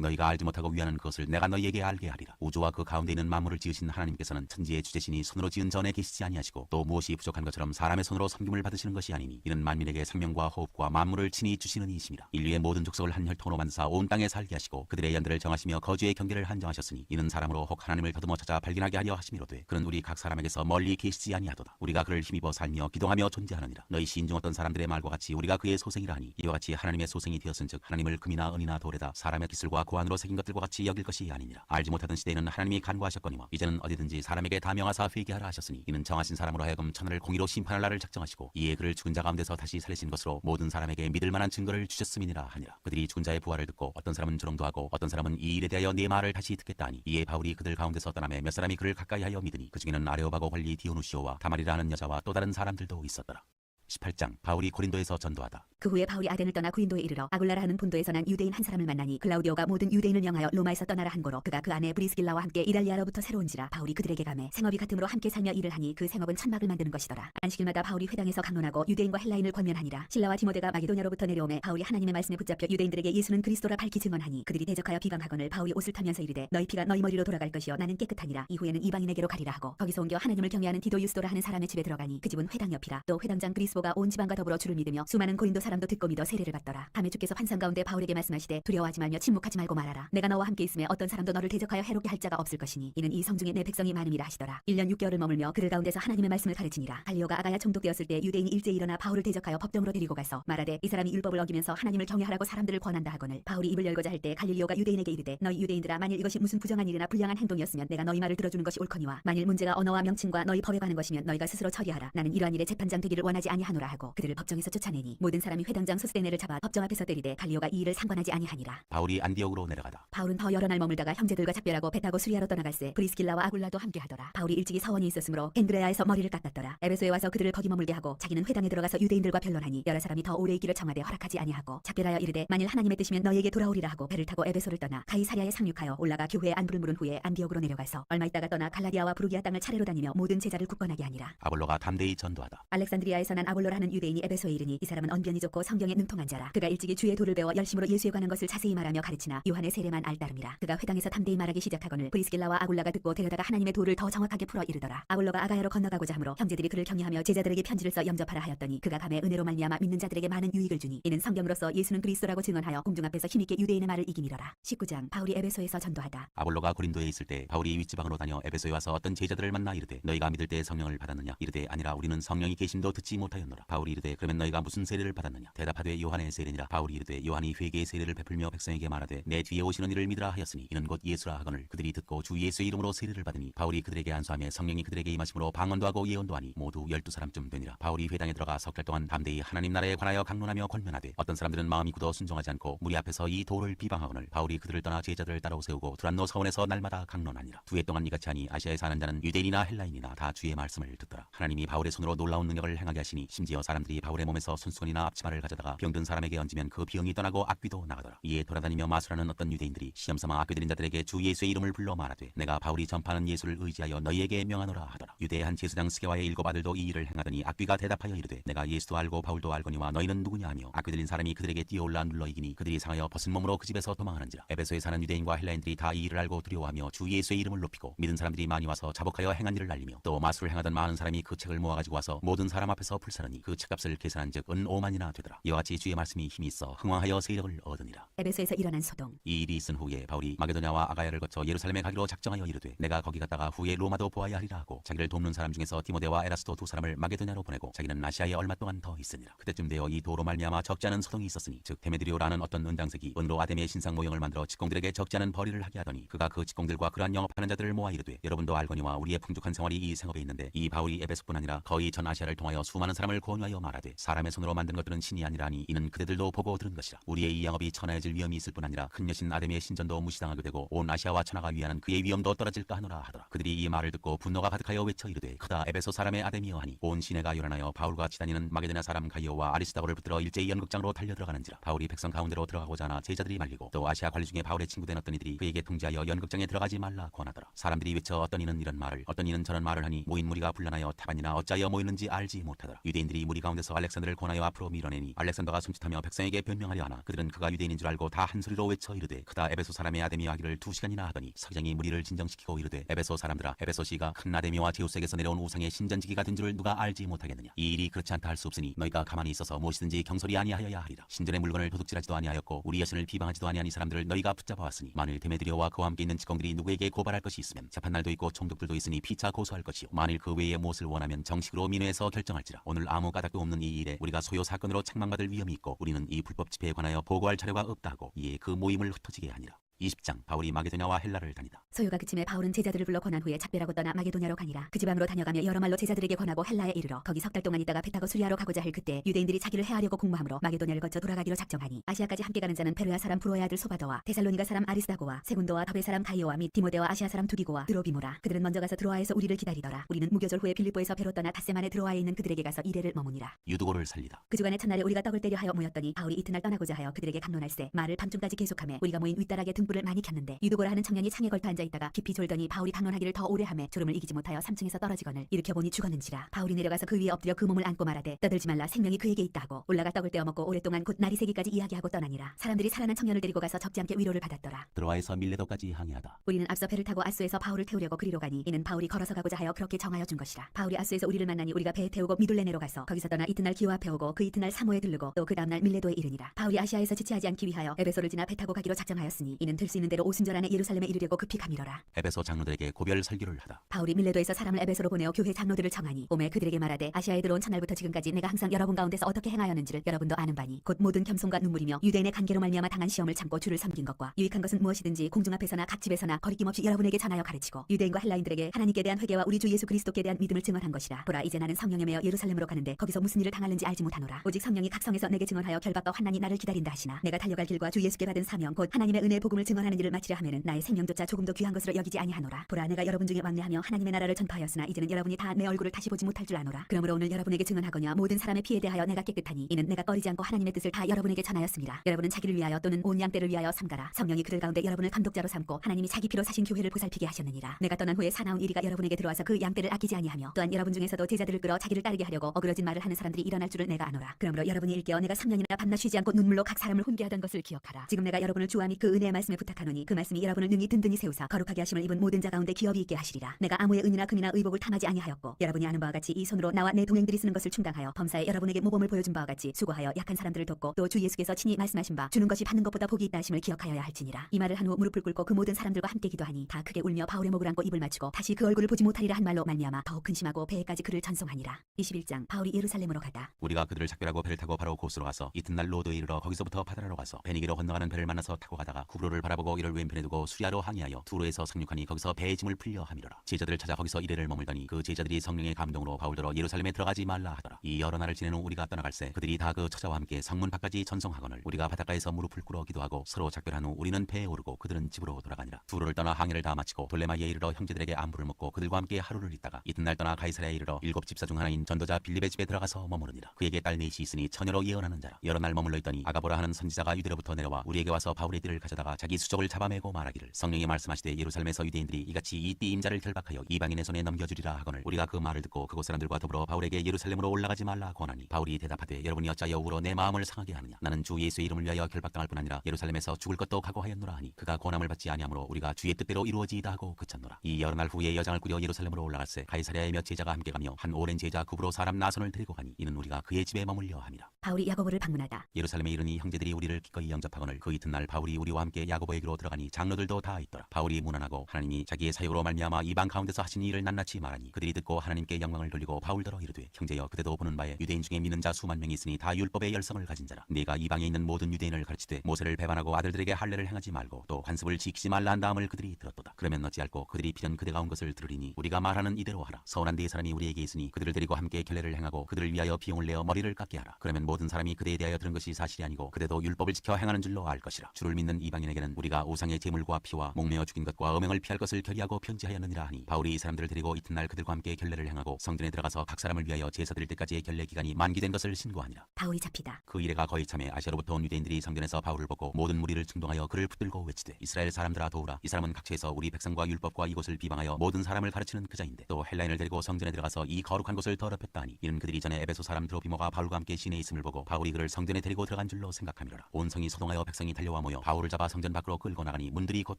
너희가 알지 못하고 위하는 그것을 내가 너희에게 알게 하리라. 우주와 그 가운데 있는 만물을 지으신 하나님께서는 천지의 주제신이 손으로 지은 전에 계시지 아니하시고 또 무엇이 부족한 것처럼 사람의 손으로 섬김을 받으시는 것이 아니니 이는 만민에게 생명과 호흡과 만물을 친히 주시는 이심이라. 인류의 모든 족속을 한 혈통으로 만드사 온 땅에 살게 하시고 그들의 연들을 정하시며 거주의 경계를 한정하셨으니 이는 사람으로 혹 하나님을 더듬어 찾아 발견하게 하려 하심이로되 그는 우리 각 사람에게서 멀리 계시지 아니하도다. 우리가 그를 힘입어 살며 기동하며 존재하느니라. 너희 시인 중 어떤 사람들의 말과 같이 우리가 그의 소생이라 하니 이와 같이 하나님의 소생이 되었은즉 하나님을 금이나 은이나 돌에다 사람의 기술과 고안으로 새긴 것들과 같이 여길 것이 아니니라. 알지 못하던 시대에는 하나님이 간구하셨거니와 이제는 어디든지 사람에게 다 명하사 회개하라 하셨으니 이는 정하신 사람으로 하여금 천하를 공의로 심판할 날을 작정하시고 이에 그를 죽은 자 가운데서 다시 살리신 것으로 모든 사람에게 믿을 만한 증거를 주셨음이니라 하니라. 그들이 죽은 자의 부활을 듣고 어떤 사람은 조롱도 하고 어떤 사람은 이 일에 대하여 네 말을 다시 듣겠다 하니 이에 바울이 그들 가운데서 떠나매 몇 사람이 그를 가까이하여 믿으니 그 중에는 아레오바고 관리 디오누시오와 다말이라 하는 여자와 또 다른 사람들도 있었더라. 18장 바울이 고린도에서 전도하다. 그 후에 바울이 아덴을 떠나 구인도에 이르러 아굴라라 하는 본도에서 난 유대인 한 사람을 만나니 클라우디오가 모든 유대인을 명하여 로마에서 떠나라 한 고로 그가 그 아내 브리스길라와 함께 이달리아로부터 새로운지라. 바울이 그들에게 가매 생업이 같음으로 함께 살며 일을 하니 그 생업은 천막을 만드는 것이더라. 안식일마다 바울이 회당에서 강론하고 유대인과 헬라인을 권면하니라. 실라와 디모데가 마게도냐로부터 내려오매 바울이 하나님의 말씀에 붙잡혀 유대인들에게 예수는 그리스도라 밝히 증언하니 그들이 대적하여 비방하거늘 바울이 옷을 털면서 이르되 너희 피가 너희 머리로 돌아갈 것이요 나는 깨끗하니라. 이후에는 이방인에게로 가리라 하고 거기서 옮겨 하나님을 경외하는 디도 유스도라 하는 사람의 집에 들어가니 그 집은 회당 옆이라. 또 회당장 그리스보가 온 지방과 더불어 주를 믿으며 수많은 고린도 사람도 듣고 믿어 세례를 받더라. 밤에 주께서 환상 가운데 바울에게 말씀하시되 두려워하지 말며 침묵하지 말고 말하라. 내가 너와 함께 있음에 어떤 사람도 너를 대적하여 해롭게 할 자가 없을 것이니 이는 이 성중에 내 백성이 많음이라 하시더라. 1년 6개월을 머물며 그들 가운데서 하나님의 말씀을 가르치니라. 갈리오가 아가야 총독되었을 때 유대인이 일제히 일어나 바울을 대적하여 법정으로 데리고 가서 말하되 이 사람이 율법을 어기면서 하나님을 경외하라고 사람들을 권한다 하거늘 바울이 입을 열고자 할 때 갈릴리오가 유대인에게 이르되 너희 유대인들아 만일 이것이 무슨 부정한 일이나 불량한 행동이었으면 내가 너희 말을 들어주는 것이 옳거니와 만일 문제가 언어와 명칭과 너희 법에 관한 것이면 너희가 스스로 처리하라. 나는 이러한 일에 재판장 되기를 원하지 아니하노라 하고 그들을 법정에서 쫓아내니 모든 사람이 사람이 회당장 소스데네를 잡아 법정 앞에서 때리되 갈리오가 이 일을 상관하지 아니하니라. 바울이 안디옥으로 내려가다 바울은 더 여러 날 머물다가 형제들과 작별하고 배 타고 수리하러 떠나갈새 브리스길라와 아굴라도 함께하더라. 바울이 일찍이 사원이 있었으므로 겐그레아에서 머리를 깎았더라. 에베소에 와서 그들을 거기 머물게 하고 자기는 회당에 들어가서 유대인들과 변론하니 여러 사람이 더 오래 있기를 청하되 허락하지 아니하고 작별하여 이르되 만일 하나님의 뜻이면 너희에게 돌아오리라 하고 배를 타고 에베소를 떠나 가이사랴에 상륙하여 올라가 교회에 안부를 물은 후에 안디옥으로 내려가서 얼마 있다가 떠나 갈라디아와 부르기아 땅을 차례로 다니며 모든 제자를 굳건하게 하니라. 아볼로가 담대히 전도하다. 알렉산드리아에서 난 아볼로라는 유대인이 에베소에 이르니 이 사람은 언변이 좋고 성경에 능통한 자라. 그가 일찍이 주의 도를 배워 열심으로 예수에 관한 것을 자세히 말하며 가르치나 요한의 세례만 알따름이라. 그가 회당에서 담대히 말하기 시작하거늘 브리스길라와 아굴라가 듣고 데려다가 하나님의 도를 더 정확하게 풀어 이르더라. 아볼로가 아가야로 건너가고자 하므로 형제들이 그를 격려하며 제자들에게 편지를 써 염접하라 하였더니 그가 감에 은혜로 말미암아 믿는 자들에게 많은 유익을 주니 이는 성경으로서 예수는 그리스도라고 증언하여 공중 앞에서 힘있게 유대인의 말을 이기미러라. 19장 바울이 에베소에서 전도하다. 아볼로가 고린도에 있을 때 바울이 윗지방으로 다녀 에베소에 와서 어떤 제자들을 만나 이르되 너희가 믿을 때 성령을 받았느냐? 이르되 아니라 우리는 성령이 계심도 듣지 못하였노라. 바울이 이르되 그러면 너희가 무슨 세례를 받았느냐? 대답하되 요한의 세례니라. 바울이 이르되 요한이 회개의 세례를 베풀며 백성에게 말하되 내 뒤에 오시는 이를 믿으라 하였으니 이는 곧 예수라 하거늘 그들이 듣고 주 예수의 이름으로 세례를 받으니 바울이 그들에게 안수하며 성령이 그들에게 임하심으로 방언도 하고 예언도 하니 모두 12사람쯤 되니라. 바울이 회당에 들어가 석 달 동안 담대히 하나님 나라에 관하여 강론하며 권면하되 어떤 사람들은 마음이 굳어 순종하지 않고 무리 앞에서 이 도를 비방하거늘 바울이 그들을 떠나 제자들을 따로 세우고 두란노 서원에서 날마다 강론하니라. 두 해 동안 이같이 하니 아시아에 사는 자는 유대인이나 헬라인이나 다 주의 말씀을 듣더라. 하나님이 바울의 손으로 놀라운 능력을 행하게 하시니 심지어 사람들이 바울의 몸에서 손수건이나 앞치마를 가져다가 병든 사람에게 얹으면 그 병이 떠나고 악귀도 나가더라. 이에 돌아다니며 마술하는 어떤 유대인들이 시험삼아 악귀 들린 자들에게 주 예수의 이름을 불러 말하되 내가 바울이 전파하는 예수를 의지하여 너희에게 명하노라 하더라. 유대의 한 제사장 스게와의 7 아들도 이 일을 행하더니 악귀가 대답하여 이르되 내가 예수도 알고 바울도 알거니와 너희는 누구냐 하며 악귀 들린 사람이 그들에게 뛰어올라 눌러 이기니 그들이 상하여 벗은 몸으로 그 집에서 도망하는지라. 에베소에 사는 유대인과 헬라인들이 다 이 일을 알고 두려워하며 주 예수의 이름을 높이고 믿은 사람들이 많이 와서 자복하여 행한 일을 알리며 또 마술을 행하던 많은 사람이 그 책을 모아가지고 와서 모든 사람 앞에서 불사르니 그 책값을 계산한즉 은 5만이나 되더라. 이와 같이 주의 말씀이 힘이 있어 흥왕하여 세력을 얻으니라. 에베소에서 일어난 소동. 이 일이 있은 후에 바울이 마게도냐와 아가야를 거쳐 예루살렘에 가기로 작정하여 이르되 내가 거기 갔다가 후에 로마도 보아야 하리라 하고 자기를 돕는 사람 중에서 디모데와 에라스도 2사람을 마게도냐로 보내고 자기는 아시아에 얼마 동안 더 있으니라. 그때쯤 되어 이 도로 말미암아 적지 않은 소동이 있었으니 즉 데메드리오라는 어떤 은장색이 은으로 아데미의 신상 모형을 만들어 직공들에게 적지 않은 벌이를 하게 하더니 그가 그 직공들과 그러한 영업하는 자들을 모아 이르되 여러분도 알거니와 우리의 풍족한 생활이 이 생업에 있는데 이 바울이 에베소뿐 아니라 거의 전 아시아를 통하여 수많은 사람을 권유하여 말하되 사람의 손으로 만든 것들은 신이 아니라니 이는 그대들도 보고 들은 것이라. 우리의 이 영업이 천하해질 위험이 있을 뿐 아니라 큰 여신 아데미의 신전도 무시당하게 되고 온 아시아와 천하가 위하는 그의 위험도 떨어질까 하노라 하더라. 그들이 이 말을 듣고 분노가 가득하여 외쳐 이르되 크다 에베소 사람의 아데미여 하니 온 시내가 요란하여 바울과 치다니는 마게도냐 사람 가이오와 아리스다고를 붙들어 일제히 연극장으로 달려들어가는지라. 바울이 백성 가운데로 들어가고자 하나 제자들이 말리고 또 아시아 관리 중에 바울의 친구된 어떤 이들이 그에게 통지하여 연극장에 들어가지 말라 권하더라. 사람들이 외쳐 어떤 이는 이런 말을 어떤 이는 저런 말을 하니 모인 무리가 분란하여 타반이나 어찌하여 모이는지 알지 못하더라. 유대인들이 무리 가운데서 알렉산더를 권하여 앞으로 밀어내니 알렉산더가 손짓하며 백성에게 변명하려 하나 그들은 그가 유대인인 줄 알고 다 한 소리로 외쳐 이르되 크다 에베소 사람의 아데미와 하기를 2시간이나 하더니 서기장이 무리를 진정시키고 이르되 에베소 사람들아 에베소시가 큰 아데미와 제우스에게서 내려온 우상의 신전지기가 된 줄을 누가 알지 못하겠느냐. 이 일이 그렇지 않다 할 수 없으니 너희가 가만히 있어서 무엇이든지 경솔이 아니하여야 하리라. 신전의 물건을 도둑질하지도 아니하였고 우리 여신을 비방하지도 아니한 이 사람들을 너희가 붙잡아 왔으니 만일 데메드리오와 그와 함께 있는 직공들이 누구에게 고발할 것이 있으면 재판날도 있고 총독들도 있으니 피차 고소할 것이요 만일 그 외에 무엇을 원하면 정식으로 민회에서 결정할지라. 오늘 아무 까닭도 없는 이 일에 우리가 소요 사건으로 책망받을 위험이 있고 우리는 이 불법 집회에 관하여 보고할 자료가 없다 하고 이에 그 모임을 흩어지게 하니라. 20장 바울이 마게도냐와 헬라를 다니다. 소요가 그침에 바울은 제자들을 불러 권한 후에 작별하고 떠나 마게도냐로 가니라. 그 지방으로 다녀가며 여러 말로 제자들에게 권하고 헬라에 이르러 거기 석 달 동안 있다가 배 타고 수리하러 가고자 할 그때 유대인들이 자기를 해하려고 공모함으로 마게도냐를 거쳐 돌아가기로 작정하니 아시아까지 함께 가는 자는 베르야 사람 브로의 아들 소바도와 데살로니가 사람 아리스다고와 세군도와 더베 사람 가이오와 및 디모데와 아시아 사람 두기고와 드로비모라. 그들은 먼저 가서 드로아에서 우리를 기다리더라. 우리는 무교절 후에 빌립보에서 배로 떠나 닷새만에 드로아에 있는 그들에게 가서 이래를 머무니라. 유두고를 살리다. 그 주간에 첫날에 우리가 떡을 때려 하여 모였더니 바울이 이튿날 떠나고자 하여 그들에게 강론할세 말을 밤중까지 계속하며 우리가 모인 윗다락에 등불을 많이 켰는데 유두고라 하는 청년이 창에 걸터 앉아있다가 깊이 졸더니 바울이 강론하기를 더 오래 하매 졸음을 이기지 못하여 3층에서 떨어지거늘 일으켜보니 죽었는지라. 바울이 내려가서 그 위에 엎드려 그 몸을 안고 말하되 떠들지 말라 생명이 그에게 있다 하고 올라가 떡을 떼어 먹고 오랫동안 곧 날이 새기까지 이야기하고 떠나니라. 사람들이 살아난 청년을 데리고 가서 적지 않게 위로를 받았더라. 드로아에서 밀레도까지 항해하다. 우리는 앞서 배를 타고 아수에서 바울을 태우려고 그리로 가니 이는 바울이 걸어서 가고자 하여 그렇게 정하여 준 것이라. 바울이 아수에서 우리를 만나니 우리가 배에 태우고 미둘레네로 가서 거기서 떠나 이튿날 기오 앞에 오고 그 이튿날 사모에 들르고 또 그 다음날 밀레도에 이르니라. 바울이 아시아에서 지체하지 않기 위하여 에베소를 지나 배 타고 가기로 작정하였으니 이는 나는 될 수 있는 대로 오순절 안에 예루살렘에 이르려고 급히 가미러라. 에베소 장로들에게 고별 설교를 하다. 바울이 밀레도에서 사람을 에베소로 보내어 교회 장로들을 청하니 오매 그들에게 말하되 아시아에 들어온 첫날부터 지금까지 내가 항상 여러분 가운데서 어떻게 행하였는지를 여러분도 아는 바니 곧 모든 겸손과 눈물이며 유대인의 간계로 말미암아 당한 시험을 참고 주를 섬긴 것과 유익한 것은 무엇이든지 공중 앞에서나 각 집에서나 거리낌 없이 여러분에게 전하여 가르치고 유대인과 헬라인들에게 하나님께 대한 회개와 우리 주 예수 그리스도께 대한 믿음을 증언한 것이라. 보라 이제 나는 성령에 매여 예루살렘으로 가는데 거기서 무슨 일을 당할는지 알지 못하노라. 오직 성령이 각 성에서 내게 증언하여 결박과 환난이 나를 기다린다 하시나 내가 달려갈 길과 주 예수께 받은 사명 곧 하나님의 은혜의 복음을 증언하는 일을 마치려 하면은 나의 생명조차 조금도 귀한 것으로 여기지 아니하노라. 보라 내가 여러분 중에 왕래하며 하나님의 나라를 전파하였으나 이제는 여러분이 다 내 얼굴을 다시 보지 못할 줄 아노라. 그러므로 오늘 여러분에게 증언하거냐 모든 사람의 피에 대하여 내가 깨끗하니 이는 내가 꺼리지 않고 하나님의 뜻을 다 여러분에게 전하였습니다. 여러분은 자기를 위하여 또는 온 양떼를 위하여 삼가라. 성령이 그들 가운데 여러분을 감독자로 삼고 하나님이 자기 피로 사신 교회를 보살피게 하셨느니라. 내가 떠난 후에 사나운 이리가 여러분에게 들어와서 그 양떼를 아끼지 아니하며 또한 여러분 중에서도 제자들을 끌어 자기를 따르게 하려고 어그러진 말을 하는 사람들이 일어날 줄을 내가 아노라. 그러므로 여러분이 일깨어 내가 3년이나 밤낮 쉬지 않고 눈물로 각 사람을 훈계하던 것을 기억하라. 지금 내가 여러분을 주와 및 그 은혜의 말씀에 부탁하노니 그 말씀이 여러분을 능히 든든히 세우사 거룩하게 하심을 입은 모든 자 가운데 기업이 있게 하시리라. 내가 아무의 은이나 금이나 의복을 탐하지 아니하였고 여러분이 아는 바와 같이 이 손으로 나와 내 동행들이 쓰는 것을 충당하여 범사에 여러분에게 모범을 보여준 바와 같이 수고하여 약한 사람들을 돕고 또 주 예수께서 친히 말씀하신 바 주는 것이 받는 것보다 복이 있다 하심을 기억하여야 할지니라. 이 말을 한 후 무릎을 꿇고 그 모든 사람들과 함께 기도하니 다 크게 울며 바울의 목을 안고 입을 맞추고 다시 그 얼굴을 보지 못하리라 한 말로 말미암아 더욱 근심하고 배에까지 그를 전송하니라. 21장 바울이 예루살렘으로 가다. 우리가 그들을 작별하고 배를 타고 바로 고스로 가서 이튿날 로드에 이르러 거기서부터 바다라로 가서 베니게로 건너가는 배를 만나서 타고 가다가 구브로를 바라보고 이를 왼편에 두고 수리아로 항해하여 두로에서 상륙하니 거기서 배의 짐을 풀려 함이로라. 제자들을 찾아 거기서 이래를 머물더니 그 제자들이 성령의 감동으로 바울더러 예루살렘에 들어가지 말라 하더라. 이 여러 날을 지낸 후 우리가 떠나갈새 그들이 다 그 처자와 함께 성문 밖까지 전송하거늘 우리가 바닷가에서 무릎을 꿇어 기도하고 서로 작별한 후 우리는 배에 오르고 그들은 집으로 돌아가니라. 두로를 떠나 항해를 다 마치고 돌레마이에 이르러 형제들에게 안부를 묻고 그들과 함께 하루를 있다가 이튿날 떠나 가이사랴에 이르러 7 집사 중 하나인 전도자 빌립의 집에 들어가서 머무르니라. 그에게 딸 넷이 있으니 처녀로 예언하는 자라. 여러 날 머물러 있더니 아가보라 하는 선지자가 유대로부터 내려와 우리에게 와서 바울의 띠를 가져다가 자기 수족을 잡아매고 말하기를 성령이 말씀하시되 예루살렘에서 유대인들이 이같이 이 띠 임자를 결박하여 이방인의 손에 넘겨주리라 하거늘 우리가 그 말을 듣고 그곳 사람들과 더불어 바울에게 예루살렘으로 올라가지 말라 권하니 바울이 대답하되 여러분이 어찌하여 우로 내 마음을 상하게 하느냐. 나는 주 예수의 이름을 위하여 결박당할 뿐 아니라 예루살렘에서 죽을 것도 각오하였노라 하니 그가 권함을 받지 아니하므로 우리가 주의 뜻대로 이루어지이다 하고 그쳤노라. 이 여러 날 후에 여장을 꾸려 예루살렘으로 올라갈새 가이사랴에 몇 제자가 함께 가며 한 오랜 제자 구브로 사람 나손을 데리고 가니 이는 우리가 그의 집에 머물려 함이라. 바울이 야고보를 방문하다. 예루살렘에 이르니 형제들이 우리를 기꺼이 영접하거늘 그 이튿날 바울이 우리와 함께 야고보에게로 들어가니 장로들도 다 있더라. 바울이 문안하고 하나님이 자기의 사역으로 말미암아 이방 가운데서 하신 일을 낱낱이 말하니 그들이 듣고 하나님께 영광을 돌리고 바울더러 이르되 형제여 그대도 보는 바에 유대인 중에 믿는 자 수만 명이 있으니 다 율법의 열성을 가진 자라. 네가 이방에 있는 모든 유대인을 가르치되 모세를 배반하고 아들들에게 할례를 행하지 말고 또 관습을 지키지 말라 한 다음을 그들이 들었도다. 그러면 어찌할꼬 그들이 필연 그대가 온 것을 들으리니 우리가 말하는 이대로 하라. 서운한 네 사람이 우리에게 있으니 그들을 데리고 함께 결례를 행하고 그들을 위하여 비용을 내어 머리를 깎게 하라. 그러면 모든 사람이 그대에 대하여 들은 것이 사실이 아니고 그대도 율법을 지켜 행하는 줄로 알 것이라. 주를 믿는 이방인에게는 우리가 우상의 제물과 피와 목매어 죽인 것과 음행을 피할 것을 결의하고 편지하였느니라 하니 바울이 이 사람들을 데리고 이튿날 그들과 함께 결례를 행하고 성전에 들어가서 각 사람을 위하여 제사 드릴 때까지의 결례 기간이 만기된 것을 신고하니라. 바울이 잡히다. 그 이래가 거의 참에 아시아로부터 온 유대인들이 성전에서 바울을 보고 모든 무리를 충동하여 그를 붙들고 외치되 이스라엘 사람들아 도우라. 이 사람은 각처에서 우리 백성과 율법과 이곳을 비방하여 모든 사람을 가르치는 그자인데 또 헬라인을 데리고 성전에 들어가서 이 거룩한 곳을 더럽혔다 하니 이는 그들이 전에 에베소 사람 드로피모가 바울과 함께 시내에 있음을 보고 바울이 그를 성전에 데리고 들어간 줄로 생각함이로라. 온 성이 소동하여 백성이 달려와 모여 바울을 잡아 성전 밖으로 끌고 나가니 문들이 곧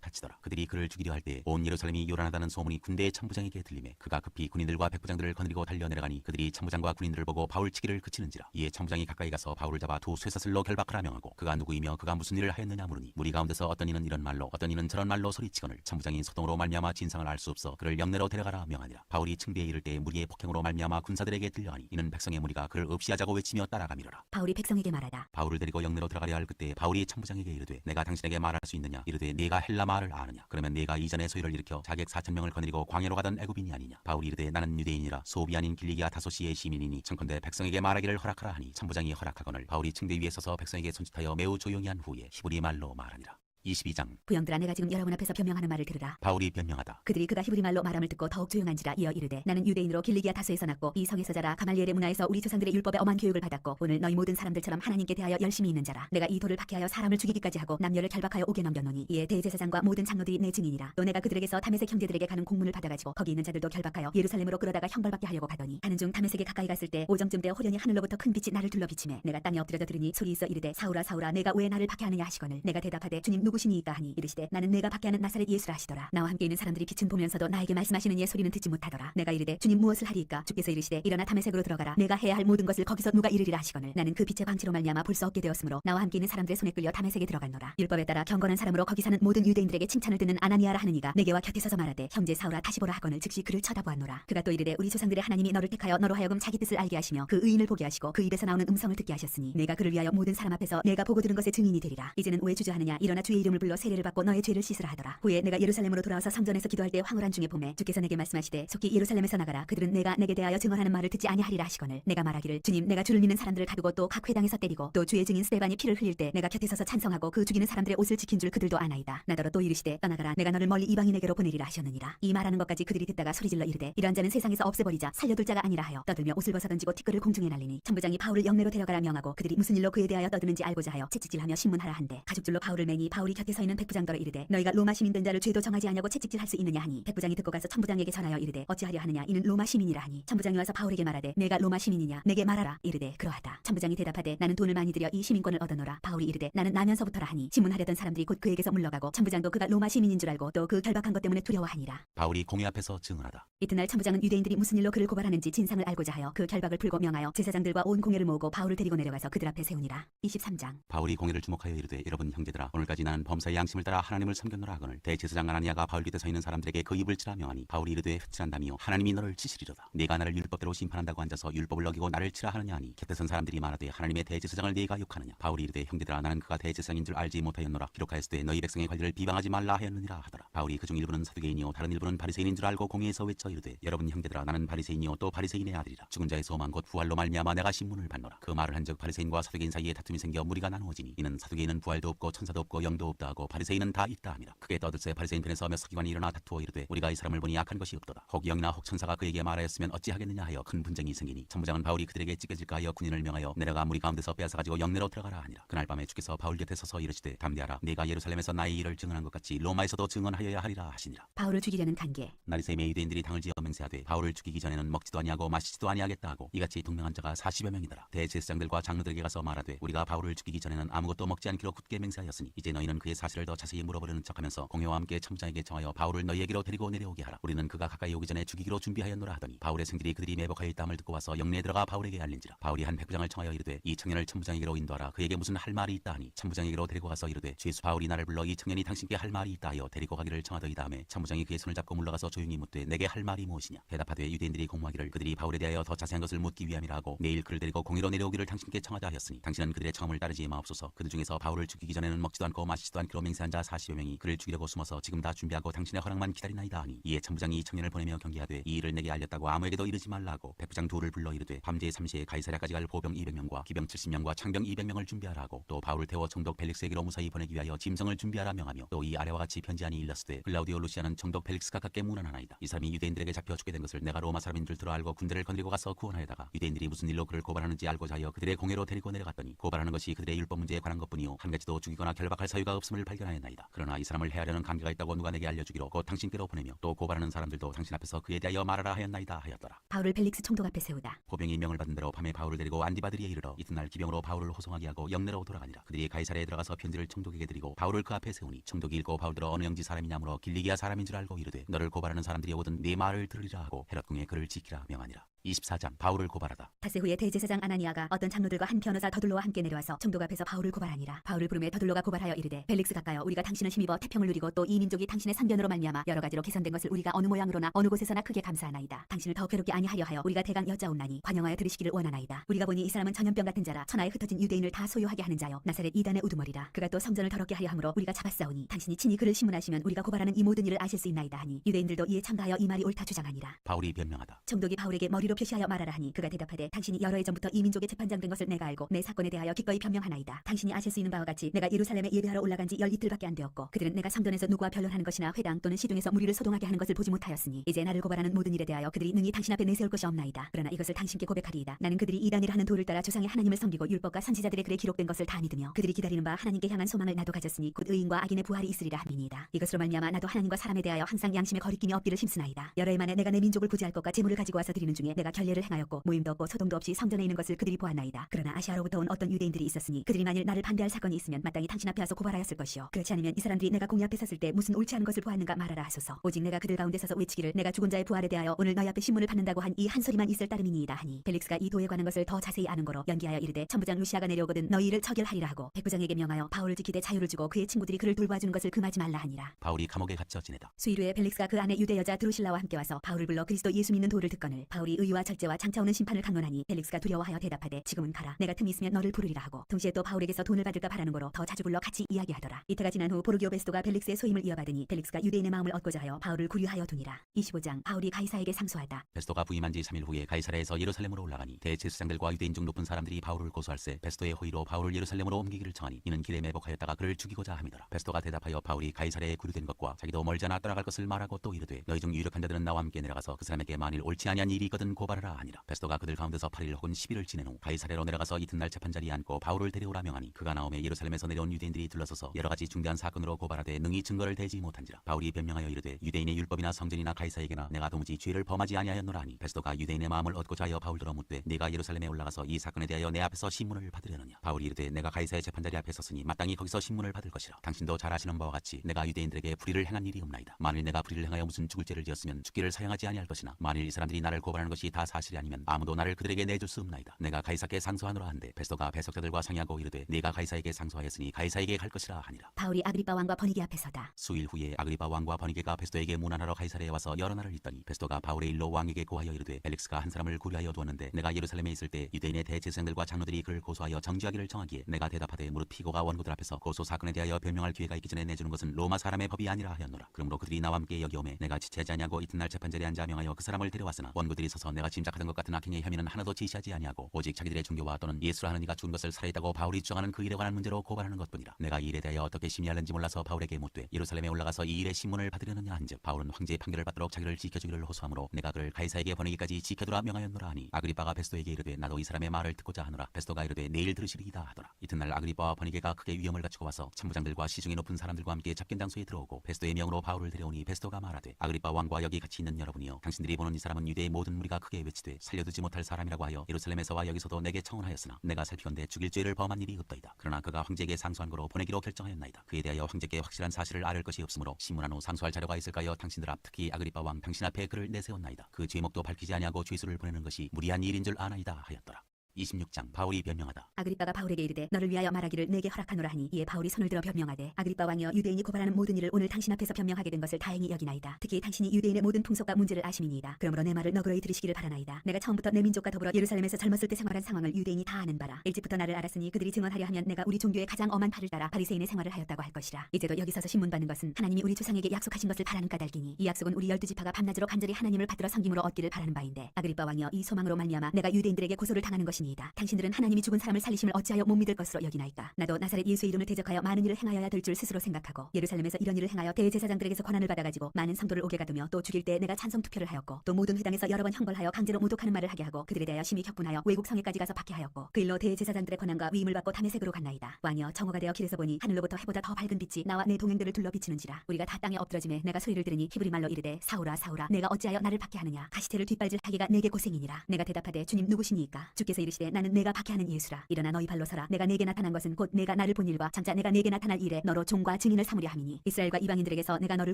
닫히더라. 그들이 그를 죽이려 할 때 온 예루살렘이 요란하다는 소문이 군대의 천부장에게 들리매 그가 급히 군인들과 백부장들을 거느리고 달려 내려가니 그들이 천부장과 군인들을 보고 바울 치기를 그치는지라. 이에 천부장이 가까이 가서 바울을 잡아 두 쇠사슬로 결박하라 명하고 그가 누구이며 그가 무슨 일을 하였느냐 물으니 무리 가운데서 어떤 이는 이런 말로 어떤 이는 저런 말로 소리치거늘 천부장이 소동으로 말미암아 진상을 알 수 없어 그를 영내로 데려가라 명하니라. 바울이 층비에 이를 때 무리의 폭행으로 말미암아 군사들에게 들려하니 이는 백성의 무리가 그를 없이하자고 외치며 따라가미로라. 바울이 백성에게 말하다. 바울을 데리고 영내로 들어가려 할 그때 바울이 천부장에게 이르되 내가 당신에게 말할 수 있느냐. 이르되 네가 헬라 말을 아느냐. 그러면 네가 이전에 소유를 일으켜 자객 4,000명을 거느리고 광야로 가던 애굽인이 아니냐. 바울이 이르되 나는 유대인이라 소비 아닌 길리기아 다소시의 시민이니 청컨대 백성에게 말하기를 허락하라 하니 천부장이 허락하거늘 바울이 층대 위에 서서 백성에게 손짓하여 매우 조용히 한 후에 히브리 말로 말하니라. 22장 부영들아 내가 지금 여러분 앞에서 변명하는 말을 들으라. 바울이 변명하다. 그들이 그가 히브리 말로 말함을 듣고 더욱 조용한지라 이어 이르되 나는 유대인으로 길리기아 다소에서 났고 이 성에서 자라 가말리엘의 문화에서 우리 조상들의 율법에 엄한 교육을 받았고 오늘 너희 모든 사람들처럼 하나님께 대하여 열심히 있는 자라. 내가 이 돌을 박해하여 사람을 죽이기까지 하고 남녀를 결박하여 옥에 넘겨놓으니 이에 대제사장과 모든 장로들이 내 증인이라. 또 내가 그들에게서 다메섹 형제들에게 가는 공문을 받아가지고 거기 있는 자들도 결박하여 예루살렘으로 끌어다가 형벌받게 하려고 가더니 가는 중 다메섹에 가까이 갔을 때 오정쯤 되어 호련히 하늘로부터 큰 빛이 나를 둘러 비치매 내가 땅에 엎드려져 들으니 소리 있어 이르되 사울아 사울아 내가 왜 나를 박해하느냐 하시거늘 내가 대답하되 주님 누구시니이까 하니 이르시되 나는 내가 밖에 하는 나사렛 예수라 하시더라. 나와 함께 있는 사람들이 빛은 보면서도 나에게 말씀하시는 이의 소리는 듣지 못하더라. 내가 이르되 주님 무엇을 하리이까? 주께서 이르시되 일어나 다메섹으로 들어가라. 내가 해야 할 모든 것을 거기서 누가 이르리라 하시거늘 나는 그 빛의 광채로 말미암아 볼 수 없게 되었으므로 나와 함께 있는 사람들의 손에 끌려 다메섹에 들어갔노라. 율법에 따라 경건한 사람으로 거기 사는 모든 유대인들에게 칭찬을 듣는 아나니아라 하는 이가 내게와 곁에 서서 말하되 형제 사울아 다시 보라 하거늘 즉시 그를 쳐다보았노라. 그가 또 이르되 우리 조상들의 하나님이 너를 택하여 너로 하여금 자기 뜻을 알게 하시며 그 의인을 보게 하시고 그 입에서 나오는 음성을 듣게 하셨으니 내가 그를 위하여 모든 사람 앞에서 내가 보고 들은 것의 증인이 되리라. 이제는 왜 주저하느냐? 일어나 주의 이름을 불러 세례를 받고 너의 죄를 씻으라 하더라. 후에 내가 예루살렘으로 돌아와서 성전에서 기도할 때 황홀한 중에 봄에 주께서 내게 말씀하시되 속히 예루살렘에서 나가라. 그들은 내가 내게 대하여 증언하는 말을 듣지 아니하리라 하시거늘 내가 말하기를 주님 내가 주를 믿는 사람들을 가두고 또 각 회당에서 때리고 또 주의 증인 스데반이 피를 흘릴 때 내가 곁에 서서 찬성하고 그 죽이는 사람들의 옷을 지킨 줄 그들도 아나이다. 나더러 또 이르시되 떠나가라. 내가 너를 멀리 이방인에게로 보내리라 하셨느니라. 이 말하는 것까지 그들이 듣다가 소리질러 이르되 이러한 자는 세상에서 없애버리자 살려둘 자가 아니라 하여 떠들며 옷을 벗어던지고 티끌을 공중에 날리니 천부장이 바울을 영내로 데려가라 명하고 그들이 무슨 일로 그에 대하여 떠드는지 알고자 하여 채찍질하며 신문하라 한대 가죽줄로 바울을 매니 바울이 곁에 서 있는 백부장더러 이르되 너희가 로마 시민 된 자를 죄도 정하지 아니하고 채찍질할 수 있느냐 하니 백부장이 듣고 가서 천부장에게 전하여 이르되 어찌하려 하느냐 이는 로마 시민이라 하니 천부장이 와서 바울에게 말하되 내가 로마 시민이냐 내게 말하라 이르되 그러하다. 천부장이 대답하되 나는 돈을 많이 들여 이 시민권을 얻어노라. 바울이 이르되 나는 나면서부터라 하니 신문하려던 사람들이 곧 그에게서 물러가고 천부장도 그가 로마 시민인 줄 알고 또 그 결박한 것 때문에 두려워하니라. 바울이 공회 앞에서 증언하다. 이튿날 천부장은 유대인들이 무슨 일로 그를 고발하는지 진상을 알고자 하여 그 결박을 풀고 명하여 제사장들과 온 공회를 모으고 바울을 데리고 내려가서 그들 앞에 세우니라. 23장. 바울이 공회를 주목하여 이르되 여러분 형제들아 오늘까지 나는 범사의 양심을 따라 하나님을 섬겼노라 하거늘 대제사장 아나니아가 바울 곁에 서 있는 사람들에게 그 입을 치라 명하니 바울이 이르되 흑칠한다미요 하나님이 너를 치시리로다. 네가 나를 율법대로 심판한다고 앉아서 율법을 어기고 나를 치라 하느냐 하니 곁에 선 사람들이 말하되 하나님의 대제사장을 네가 욕하느냐. 바울이 이르되 형제들아 나는 그가 대제사장인 줄 알지 못하였노라. 기록하였으되 너희 백성의 관리를 비방하지 말라 하였느니라 하더라. 바울이 그중 일부는 사두개인이요 다른 일부는 바리새인인 줄 알고 공회에서 외쳐 이르되 여러분 형제들아 나는 바리새인이요 또 바리새인의 아들이라. 죽은 자의 소망 곧 부활로 말미암아 내가 신문을 받노라. 그 말을 한즉 바리새인과 사두개인 사이에 다툼이 생겨 무리가 나누어지니 이는 사두개인은 부활도 없고 천사도 없고 영도 없다 하고 바리새인은 다 있다 함이라. 크게 떠들새 바리새인 편에서 몇 서기관이 일어나 다투어 이르되 우리가 이 사람을 보니 악한 것이 없도다. 혹 영이나 혹 천사가 그에게 말하였으면 어찌하겠느냐 하여 큰 분쟁이 생기니 천부장은 바울이 그들에게 찢겨질까 하여 군인을 명하여 내려가 무리 가운데서 빼앗아가지고 영내로 들어가라 하니라. 그날 밤에 주께서 바울 곁에 서서 이르시되 담대하라. 네가 예루살렘에서 나의 일을 증언한 것 같이 로마에서도 증언하여야 하리라 하시니라. 바울을 죽이려는 관계. 나리새임의 유대인들이 당을 지어 맹세하되 바울을 죽이기 전에는 먹지도 아니하고 마시지도 아니하겠다 하고 이같이 동맹한 자가 40여 명이더라. 대제사장들과 장로들에게 가서 말하되 우리가 바울을 죽이기 전에는 아무것도 먹지 않기로 굳게 맹세하였으니 이제 너희는 그의 사실을 더 자세히 물어보려는 척하면서 공회와 함께 천부장에게 청하여 바울을 너희에게로 데리고 내려오게 하라. 우리는 그가 가까이 오기 전에 죽이기로 준비하였노라 하더니 바울의 생들이 그들이 매복하여 있다함을 듣고 와서 영내에 들어가 바울에게 알린지라. 바울이 한 백부장을 청하여 이르되 이 청년을 천부장에게로 인도하라. 그에게 무슨 할 말이 있다 하니 천부장에게로 데리고 가서 이르되 죄수 바울이 나를 불러 이 청년이 당신께 할 말이 있다 하여 데리고 가기를 청하더이. 다음에 천부장이 그의 손을 잡고 물러가서 조용히 묻되 내게 할 말이 무엇이냐. 대답하되 유대인들이 공모하기를 그들이 바울에 대하여 더 자세한 것을 묻기 위함이라 하고 내일 그를 데리고 공회로 내려오기를 당신께 청하자 하였으니 당신은 그들의 청함을 따르지 마옵소서. 그들 중에서 바울을 죽이기 전에는 먹지도 않고 마시지도 않기로 맹세한 자 40여 명이 그를 죽이려고 숨어서 지금 다 준비하고 당신의 허락만 기다리나이다 하니 이에 천부장이 이 청년을 보내며 경계하되 이 일을 내게 알렸다고 아무에게도 이르지 말라 하고 백부장 둘을 불러 이르되 밤제 3시에 가이사랴까지 갈 보병 200명과 기병 70명과 창병 200명을 준비하라 하고 또 바울을 태워 총독 벨릭스에게로 무사히 보내기 위하여 짐승을 준비하라 명하며 또 이 아래와 같이 편지하니 일렀으되 글라우디오 루시아는 총독 벨릭스가 가깝게 문안하나이다. 이 사람이 유대인들에게 잡혀 죽게 된 것을 내가 로마 사람인 줄 들어 알고 군대를 건드리고 가서 구원하여다가 유대인들이 무슨 일로 그를 고발하는지 알고자 하여 그들의 공회로 데리고 내려갔더니 고발하는 것이 그들의 율법 문제에 관한 것뿐이요 한 가지도 죽이거나 결박할 사유가 없음을 발견하였나이다. 그러나 이 사람을 해하려는 관계가 있다고 누가 내게 알려주기로 곧 당신께로 보내며 또 고발하는 사람들도 당신 앞에서 그에 대하여 말하라 하였나이다 하였더라. 바울을 벨릭스 총독 앞에 세우다. 보병이 명을 받은 대로 밤에 바울을 데리고 안디바드리에 이르러 이튿날 기병으로 바울을 호송하게 하고 영내로 돌아가니라. 그들이 가이사랴에 들어가서 편지를 총독에게 드리고 바울을 그 앞에 세우니 총독이 읽고 바울들어 어느 영지 사람이냐므로 길리기아 사람인 줄 알고 이르되 너를 고발하는 사람들이 오든 네 말을 들으리라 하고 헤롯 궁에 그를 지키라 명하니라. 24장. 바울을 고발하다. 닷새 후에 대제사장 아나니아가 어떤 장로들과 한 변호사 더둘로와 함께 내려와서 총독 앞에서 바울을 고발하니라. 바울을 부르매 더둘로가 고발하여 이르되 벨릭스 가까여 우리가 당신을 힘입어 태평을 누리고 또 이 민족이 당신의 선변으로 말미암아 여러 가지로 개선된 것을 우리가 어느 모양으로나 어느 곳에서나 크게 감사하나이다. 당신을 더 괴롭게 아니하려 하여 우리가 대강 여짜옵나니 관영하여 들으시기를 원하나이다. 우리가 보니 이 사람은 전염병 같은 자라 천하에 흩어진 유대인을 다 소유하게 하는 자요 나사렛 이단의 우두머리라. 그가 또 성전을 더럽게 하려 함으로 우리가 잡았사오니 당신이 친히 그를 신문하시면 우리가 고발하는 이 모든 일을 아실 수 있나이다 하니 유대인들도 이에 참가하여 이 말이 옳다 주장하니라. 바울이 변명하다. 총독이 바울에게 머리로 표시하여 말하라 하니 그가 대답하되 당신이 여러 해 전부터 이 민족의 재판장 된 것을 내가 알고 내 사건에 대하여 기꺼이 변명하나이다. 당신이 아실 수 있는 바와 같이 내가 예루살렘에 예배하러 올라간 지 열 이틀밖에 안 되었고 그들은 내가 성전에서 누구와 변론하는 것이나 회당 또는 시중에서 무리를 소동하게 하는 것을 보지 못하였으니 이제 나를 고발하는 모든 일에 대하여 그들이 능히 당신 앞에 내세울 것이 없나이다. 그러나 이것을 당신께 고백하리이다. 나는 그들이 이단이라 하는 도를 따라 조상의 하나님을 섬기고 율법과 선지자들의 글에 기록된 것을 다 믿으며 그들이 기다리는 바 하나님께 향한 소망을 나도 가졌으니 곧 의인과 악인의 부활이 있으리라 함이니이다. 이것으로 말미암아 나도 하나님과 사람에 대하여 항상 양심에 거리낌이 없기를 힘쓰나이다. 여러 해 만에 내가 내 민족을 구제할 것과 재물을 가지고 와서 드리는 중에 내가 결례를 행하였고 모임도 없고 소동도 없이 성전에 있는 것을 그들이 보았나이다. 그러나 아시아로부터 온 어떤 유대인들이 있었으니 그들이 만일 나를 반대할 사건이 있으면 마땅히 당신 앞에 와서 고발하였을 것이요 그렇지 않으면 이 사람들이 내가 공의 앞에 섰을 때 무슨 옳지 않은 것을 보았는가 말하라 하소서. 오직 내가 그들 가운데 서서 외치기를 내가 죽은 자의 부활에 대하여 오늘 너희 앞에 신문을 받는다고 한 이 한 소리만 있을 따름이니이다 하니 펠릭스가 이 도에 관한 것을 더 자세히 아는 거로 연기하여 이르되 천부장 루시아가 내려오거든 너희 이를 처결하리라 하고 백부장에게 명하여 바울을 지키되 자유를 주고 그의 친구들이 그를 돌봐주는 것을 금하지 말라 하니라. 바울이 감옥에 갇혀 지내다. 수일 후에 펠릭스가 그 안에 유대 여자 드루실라와 함께 와서 바울을 불러 그리스도 예수 믿는 도를 듣거늘 바울이 의와 절제와 장차 오는 심판을 강론하니 펠릭스가 두려워하여 대답하되 지금은 가라 내가 틈이 있으면 너를 부르리라 하고 동시에 또 바울에게서 돈을 받을까 바라는 거로 더 자주 불러 같이 이야기하더라. 이때가 지난 후 보르기오 베스토가 펠릭스의 소임을 이어받으니 펠릭스가 유대인의 마음을 얻고자 하여 바울을 구류하여 두니라. 25장 바울이 가이사에게 상소하다. 베스토가 부임한 지 3일 후에 가이사랴에서 예루살렘으로 올라가니 대제사장들과 유대인 중 높은 사람들이 바울을 고소할세 베스토의 호의로 바울을 예루살렘으로 옮기기를 청하니 이는 길에 매복하였다가 그를 죽이고자 함이더라. 베스토가 대답하여 바울이 가이사랴에 구류된 것과 자기도 멀지 않아 떠나갈 것을 말하고 또 이르되 너희 중 유력한 자들은 나와 함께 내려가서 그 사람에게 만일 옳지 아니한 일이 있거든 고발하라 하니라. 베스토가 그들 가운데서 8일 혹은 10일을 지낸 후 가이사랴로 내려가서 이튿날 재판자리에 앉고 바울을 데려오라 명하니 그가 나오매 예루살렘에서 내려온 유대인들이 둘러서서 여러 가지 중대한 사건으로 고발하되 능히 증거를 대지 못한지라. 바울이 변명하여 이르되 유대인의 율법이나 성전이나 가이사에게나 내가 도무지 죄를 범하지 아니하였노라 하니 베스토가 유대인의 마음을 얻고자 하여 바울더러 묻되 네가 예루살렘에 올라가서 이 사건에 대하여 내 앞에서 신문을 받으려느냐. 바울이 이르되 내가 가이사의 재판자리 앞에 섰으니 마땅히 거기서 신문을 받을 것이라. 당신도 잘 아시는 바와 같이 내가 유대인들에게 불의를 행한 일이 없나이다. 만일 내가 불의를 행하여 무슨 죽을 죄를 지었으면 죽기를 사용하지 아니할 것이나 만일 이 사람들이 나를 고발하는 것이 다 사실이 아니면 아무도 나를 그들에게 내줄 수 없나이다. 내가 가이사께 상소하노라 한데 베스토가 배석자들과 상의하고 이르되 네가 가이사에게 상소하였으니 가이사에게 갈 것이라 하니라. 바울이 아그리빠 왕과 버니게 앞에 서다. 수일 후에 아그리빠 왕과 버니게가 베스토에게 문안하러 가이사랴에 와서 여러 날을 있더니 베스토가 바울의 일로 왕에게 고하여 이르되 펠릭스가 한 사람을 구류하여 두었는데 내가 예루살렘에 있을 때 유대인의 대제사장들과 장로들이 그를 고소하여 정죄하기를 청하기에 내가 대답하되 무릇 피고가 원고들 앞에서 고소 사건에 대하여 변명할 기회가 있기 전에 내주는 것은 로마 사람의 법이 아니라 하였노라. 그러므로 그들이 나와 함께 여기 오매 내가 지체하지 아니하고 이튿날 재판자리에 앉아 명하여 그 사람을 데려왔으나 원고들이 서서 내가 짐작하던 것 같은 악행의 혐의는 하나도 지시하지 아니하고 오직 자기들의 종교와 또는 예수라 하는 이가 죽은 것을 살아있다고 바울이 주장하는 그 일에 관한 문제로 고발하는 것뿐이라. 내가 이 일에 대하여 어떻게 심의하는지 몰라서 바울에게 묻되 예루살렘에 올라가서 이 일의 신문을 받으려느냐 한즉 바울은 황제의 판결을 받도록 자기를 지켜주기를 호소하므로 내가 그를 가이사에게 보내기까지 지켜두라 명하였노라 하니 아그리빠가 베스토에게 이르되 나도 이 사람의 말을 듣고자 하노라. 베스토가 이르되 내일 들으시리이다 하더라. 이튿날 아그리빠와 버니게가 크게 위험을 갖추고 와서 천부장들과 시중에 높은 사람들과 함께 잡견 장소에 들어오고 베스토의 명으로 바울을 데려오니 베스토가 말하되 아그리빠 왕과 여기 같이 있는 여러분이여 당신들이 보는 이 사람은 유대의 모든 무리가 크게 외치되 살려두지 못할 사람이라고 하여 예루살렘에서와 여기서도 내게 청혼하였으나 내가 살피건대 죽일 죄를 범한 일이 없더이다. 그러나 그가 황제에게 상소한 거로 보내기로 결정하였나이다. 그에 대하여 황제께 확실한 사실을 아뢰을 것이 없으므로 신문한 후 상소할 자료가 있을까요? 당신들 앞 특히 아그리빠 왕 당신 앞에 그를 내세웠나이다. 그 죄목도 밝히지 아니하고 죄수를 보내는 것이 무리한 일인 줄 아나이다 하였더라. 26장 바울이 변명하다. 아그리빠가 바울에게 이르되 너를 위하여 말하기를 내게 허락하노라 하니 이에 바울이 손을 들어 변명하되 아그리빠 왕이여 유대인이 고발하는 모든 일을 오늘 당신 앞에서 변명하게 된 것을 다행히 여기나이다. 특히 당신이 유대인의 모든 풍속과 문제를 아심이니이다. 그러므로 내 말을 너그러이 들으시기를 바라나이다. 내가 처음부터 내 민족과 더불어 예루살렘에서 젊었을 때 생활한 상황을 유대인이 다 아는 바라. 일찍부터 나를 알았으니 그들이 증언하려 하면 내가 우리 종교의 가장 엄한 팔을 따라 바리새인의 생활을 하였다고 할 것이라. 이제도 여기 서서 신문 받는 것은 하나님이 우리 조상에게 약속하신 것을 바라는 까닭이니 이 약속은 우리 12지파가 밤낮으로 간절히 하나님을 받들어 섬김으로 얻기를 바라는 바인데 아그리빠 왕이여 이 소망으로 말미암아 내가 유대인들에게 고소를 당하는 것이니이다. 당신들은 하나님이 죽은 사람을 살리심을 어찌하여 못 믿을 것으로 여기나이까. 나도 나사렛 예수의 이름을 대적하여 많은 일을 행하여야 될 줄 스스로 생각하고 예루살렘에서 이런 일을 행하여 대제사장들에게서 권한을 받아가지고 많은 성도를 옥에 가두며 또 죽일 때 내가 찬성 투표를 하였고 또 모든 회당에서 여러 번 형벌하여 강제로 모독하는 말을 하게 하고 그들에 대하여 심히 격분하여 외국 성에까지 가서 박해하였고 그 일로 대제사장들의 권한과 위임을 받고 다메섹으로 갔나이다. 왕이여 정오가 되어 길에서 보니 하늘로부터 해보다 더 밝은 빛이 나와 내 동행들을 둘러 비치는지라. 우리가 다 땅에 엎드러짐에 내가 소리를 들으니 히브리 말로 이르되 사울아 사울아 내가 어찌하여 나를 박해하느냐. 가시태를 뒷발질하기가 내게 고생이니라. 내가 대답하되 주님 누구시니이까. 주께서 이르시되 나는 내가 박해하는 예수라. 일어나 너희 발로 서라. 내가 내게 나타난 것은 곧 내가 나를 본 일과 장차 내가 내게 나타날 일에 너로 종과 증인을 삼으려 함이니 이스라엘과 이방인들에게서 내가 너를